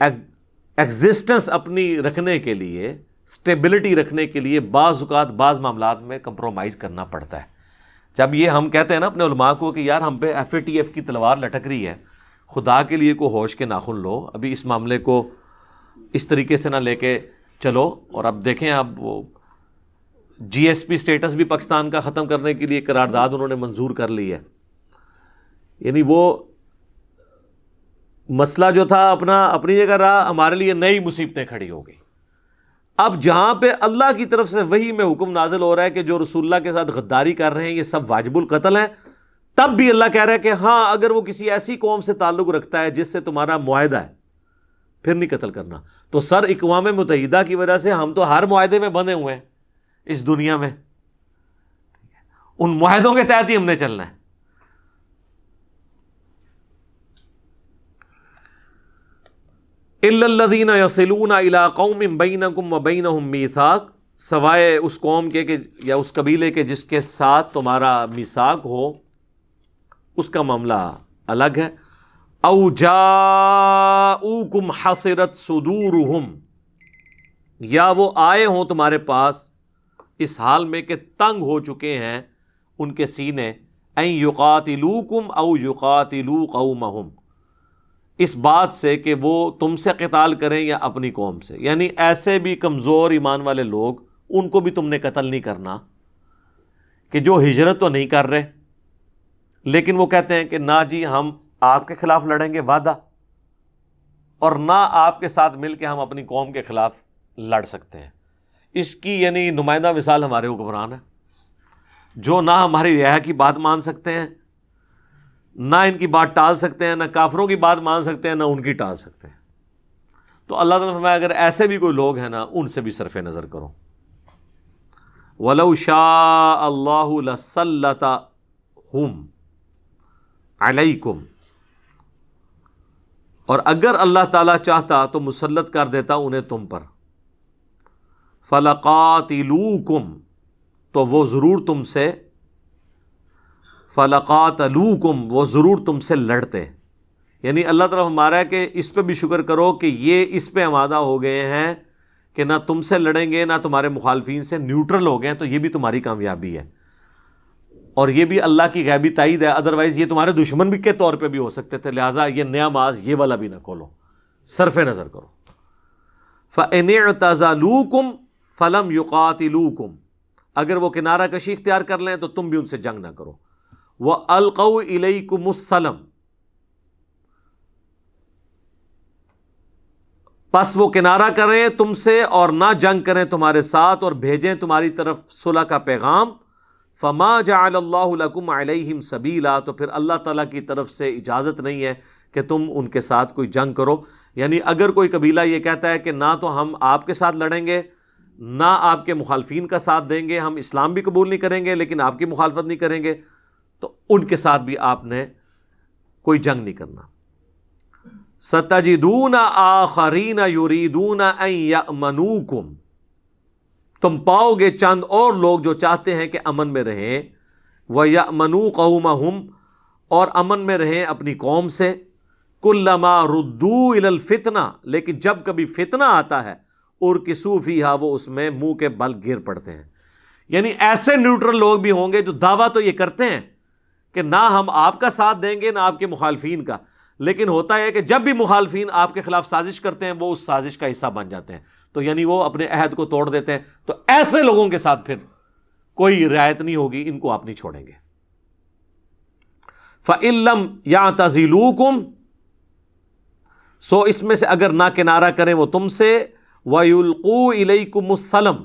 S1: ایگزسٹنس اپنی رکھنے کے لیے، سٹیبلٹی رکھنے کے لیے بعض اوقات بعض معاملات میں کمپرومائز کرنا پڑتا ہے۔ جب یہ ہم کہتے ہیں نا اپنے علماء کو کہ یار ہم پہ FATF کی تلوار لٹک رہی ہے، خدا کے لیے کو ہوش کے ناخن لو، ابھی اس معاملے کو اس طریقے سے نہ لے کے چلو۔ اور اب دیکھیں، اب وہ GSP سٹیٹس بھی پاکستان کا ختم کرنے کے لیے قرارداد انہوں نے منظور کر لی ہے۔ یعنی وہ مسئلہ جو تھا اپنی جگہ رہا، ہمارے لیے نئی مصیبتیں کھڑی ہو گئی۔ اب جہاں پہ اللہ کی طرف سے وحی میں حکم نازل ہو رہا ہے کہ جو رسول اللہ کے ساتھ غداری کر رہے ہیں یہ سب واجب القتل ہیں، تب بھی اللہ کہہ رہا ہے کہ ہاں اگر وہ کسی ایسی قوم سے تعلق رکھتا ہے جس سے تمہارا معاہدہ ہے، پھر نہیں قتل کرنا۔ تو سر اقوام متحدہ کی وجہ سے ہم تو ہر معاہدے میں بندھے ہوئے ہیں اس دنیا میں، ان معاہدوں کے تحت ہی ہم نے چلنا ہے۔ إِلَّا الَّذِينَ يَصِلُونَ إِلَىٰ قَوْمٍ بَيْنَكُمْ وَبَيْنَهُمْ مِيثَاقٌ، سوائے اس قوم کے یا اس قبیلے کے جس کے ساتھ تمہارا میثاق ہو، اس کا معاملہ الگ ہے۔ أَوْ جَاءُوكُمْ حَصِرَتْ صُدُورُهُمْ، یا وہ آئے ہوں تمہارے پاس اس حال میں کہ تنگ ہو چکے ہیں ان کے سینے، أَن يُقَاتِلُوكُمْ أَوْ يُقَاتِلُوا قَوْمَهُمْ، اس بات سے کہ وہ تم سے قتال کریں یا اپنی قوم سے۔ یعنی ایسے بھی کمزور ایمان والے لوگ، ان کو بھی تم نے قتل نہیں کرنا، کہ جو ہجرت تو نہیں کر رہے لیکن وہ کہتے ہیں کہ نہ جی ہم آپ کے خلاف لڑیں گے وعدہ، اور نہ آپ کے ساتھ مل کے ہم اپنی قوم کے خلاف لڑ سکتے ہیں۔ اس کی یعنی نمائندہ مثال ہمارے حکمران ہیں، جو نہ ہماری رعایا کی بات مان سکتے ہیں، نہ ان کی بات ٹال سکتے ہیں، نہ کافروں کی بات مان سکتے ہیں، نہ ان کی ٹال سکتے ہیں۔ تو اللہ تعالیٰ فرمایا اگر ایسے بھی کوئی لوگ ہیں نا، ان سے بھی صرف نظر کرو۔ وَلَوْ شَاءَ اللَّهُ لَسَلَّطَهُمْ عَلَيْكُمْ، اور اگر اللہ تعالیٰ چاہتا تو مسلط کر دیتا انہیں تم پر۔ فَلَقَاتِلُوكُمْ، تو وہ ضرور تم سے، فَلَقَاتَلُوكُمْ، وہ ضرور تم سے لڑتے۔ یعنی اللہ تعالیٰ ہمارا ہے کہ اس پہ بھی شکر کرو کہ یہ اس پہ آمادہ ہو گئے ہیں کہ نہ تم سے لڑیں گے نہ تمہارے مخالفین سے، نیوٹرل ہو گئے تو یہ بھی تمہاری کامیابی ہے، اور یہ بھی اللہ کی غیبی تائید ہے، ادروائز یہ تمہارے دشمن بھی کے طور پہ بھی ہو سکتے تھے، لہٰذا یہ نیا معاذ یہ والا بھی نہ کھولو، صرف نظر کرو۔ فَإِنِ اعْتَزَلُوكُمْ فَلَمْ يُقَاتِلُوكُمْ، اگر وہ کنارہ کشی اختیار کر لیں تو تم بھی ان سے جنگ نہ کرو۔ وَأَلْقَوْا إِلَيْكُمُ السَّلَمَ، پس وہ کنارہ کریں تم سے اور نہ جنگ کریں تمہارے ساتھ، اور بھیجیں تمہاری طرف صلح کا پیغام۔ فَمَا جَعَلَ اللَّهُ لَكُمْ عَلَيْهِمْ سَبِيلًا، تو پھر اللہ تعالیٰ کی طرف سے اجازت نہیں ہے کہ تم ان کے ساتھ کوئی جنگ کرو۔ یعنی اگر کوئی قبیلہ یہ کہتا ہے کہ نہ تو ہم آپ کے ساتھ لڑیں گے نہ آپ کے مخالفین کا ساتھ دیں گے، ہم اسلام بھی قبول نہیں کریں گے لیکن آپ کی مخالفت نہیں کریں گے، تو ان کے ساتھ بھی آپ نے کوئی جنگ نہیں کرنا۔ سَتَجِدُونَ آخَرِينَ يُرِيدُونَ أَن يَأْمَنُوكُمْ، تم پاؤ گے چند اور لوگ جو چاہتے ہیں کہ امن میں رہیں، وَيَأْمَنُوا قَوْمَهُمْ، اور امن میں رہیں اپنی قوم سے، كُلَّمَا رُدُّوا إِلَى الْفِتْنَةِ، لیکن جب کبھی فتنہ آتا ہے، اُرْكِسُوا فِيهَا، وہ اس میں منہ کے بل گر پڑتے ہیں۔ یعنی ایسے نیوٹرل لوگ بھی ہوں گے جو دعویٰ تو یہ کرتے ہیں کہ نہ ہم آپ کا ساتھ دیں گے نہ آپ کے مخالفین کا، لیکن ہوتا ہے کہ جب بھی مخالفین آپ کے خلاف سازش کرتے ہیں وہ اس سازش کا حصہ بن جاتے ہیں، تو یعنی وہ اپنے عہد کو توڑ دیتے ہیں۔ تو ایسے لوگوں کے ساتھ پھر کوئی رعایت نہیں ہوگی، ان کو آپ نہیں چھوڑیں گے۔ فَإِن لَّمْ يَعْتَزِلُوكُمْ، سو اس میں سے اگر نہ کنارہ کریں وہ تم سے، وَيُلْقُوا إِلَيْكُمُ السَّلَمَ،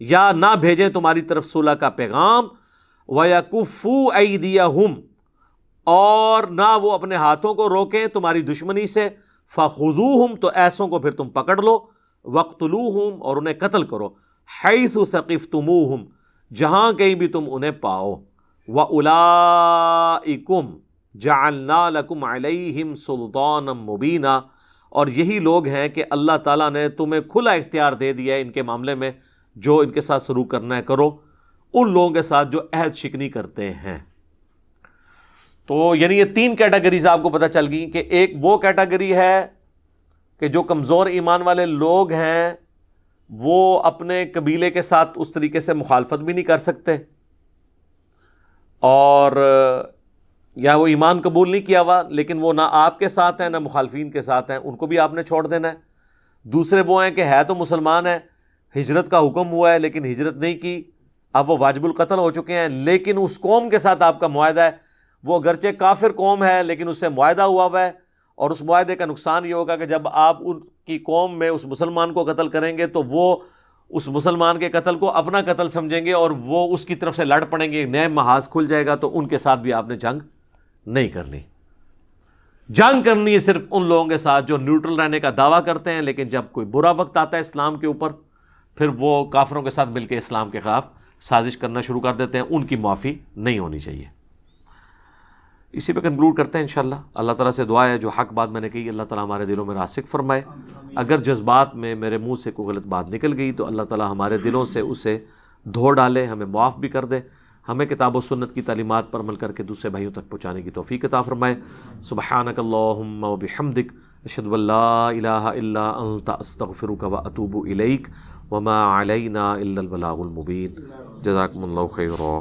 S1: یا نہ بھیجیں تمہاری طرف صلح کا پیغام، وَيَكُفُّوا أَيْدِيَهُمْ، اور نہ وہ اپنے ہاتھوں کو روکیں تمہاری دشمنی سے، فَخُذُوهُمْ، تو ایسوں کو پھر تم پکڑ لو، وَاقْتُلُوهُمْ، اور انہیں قتل کرو، حَيْثُ ثَقِفْتُمُوهُمْ، جہاں کہیں بھی تم انہیں پاؤ، وَأُولَئِكُمْ جَعَلْنَا لَكُمْ عَلَيْهِمْ سُلْطَانًا مُبِينًا، اور یہی لوگ ہیں کہ اللہ تعالیٰ نے تمہیں کھلا اختیار دے دیا ہے ان کے معاملے میں، جو ان کے ساتھ سلوک کرنا ہے کرو، ان لوگوں کے ساتھ جو عہد شکنی کرتے ہیں۔ تو یعنی یہ تین کیٹیگریز آپ کو پتہ چل گئی کہ ایک وہ کیٹیگری ہے کہ جو کمزور ایمان والے لوگ ہیں وہ اپنے قبیلے کے ساتھ اس طریقے سے مخالفت بھی نہیں کر سکتے، اور یا وہ ایمان قبول نہیں کیا ہوا لیکن وہ نہ آپ کے ساتھ ہیں نہ مخالفین کے ساتھ ہیں، ان کو بھی آپ نے چھوڑ دینا ہے۔ دوسرے وہ ہیں کہ ہے تو مسلمان ہیں، ہجرت کا حکم ہوا ہے لیکن ہجرت نہیں کی، اب وہ واجب القتل ہو چکے ہیں، لیکن اس قوم کے ساتھ آپ کا معاہدہ ہے، وہ اگرچہ کافر قوم ہے لیکن اس سے معاہدہ ہوا ہوا ہے، اور اس معاہدے کا نقصان یہ ہوگا کہ جب آپ ان کی قوم میں اس مسلمان کو قتل کریں گے تو وہ اس مسلمان کے قتل کو اپنا قتل سمجھیں گے اور وہ اس کی طرف سے لڑ پڑیں گے، نئے محاذ کھل جائے گا، تو ان کے ساتھ بھی آپ نے جنگ نہیں کرنی۔ جنگ کرنی ہے صرف ان لوگوں کے ساتھ جو نیوٹرل رہنے کا دعویٰ کرتے ہیں، لیکن جب کوئی برا وقت آتا ہے اسلام کے اوپر پھر وہ کافروں کے ساتھ مل کے اسلام کے خلاف سازش کرنا شروع کر دیتے ہیں، ان کی معافی نہیں ہونی چاہیے۔ اسی پہ کنکلوڈ کرتے ہیں انشاءاللہ۔ اللہ تعالیٰ سے دعا ہے جو حق بات میں نے کہی اللہ تعالیٰ ہمارے دلوں میں راسخ فرمائے، اگر جذبات میں میرے منہ سے کوئی غلط بات نکل گئی تو اللہ تعالیٰ ہمارے دلوں سے اسے دھو ڈالے، ہمیں معاف بھی کر دے، ہمیں کتاب و سنت کی تعلیمات پر عمل کر کے دوسرے بھائیوں تک پہنچانے کی توفیق عطا فرمائے۔ سبحانک اللہم و بحمدک، اشہد ان لا الہ الا انت، استغفرک و اتوب الیک، وما علینا الا البلاغ المبین۔ جزاکم اللہ خیرا۔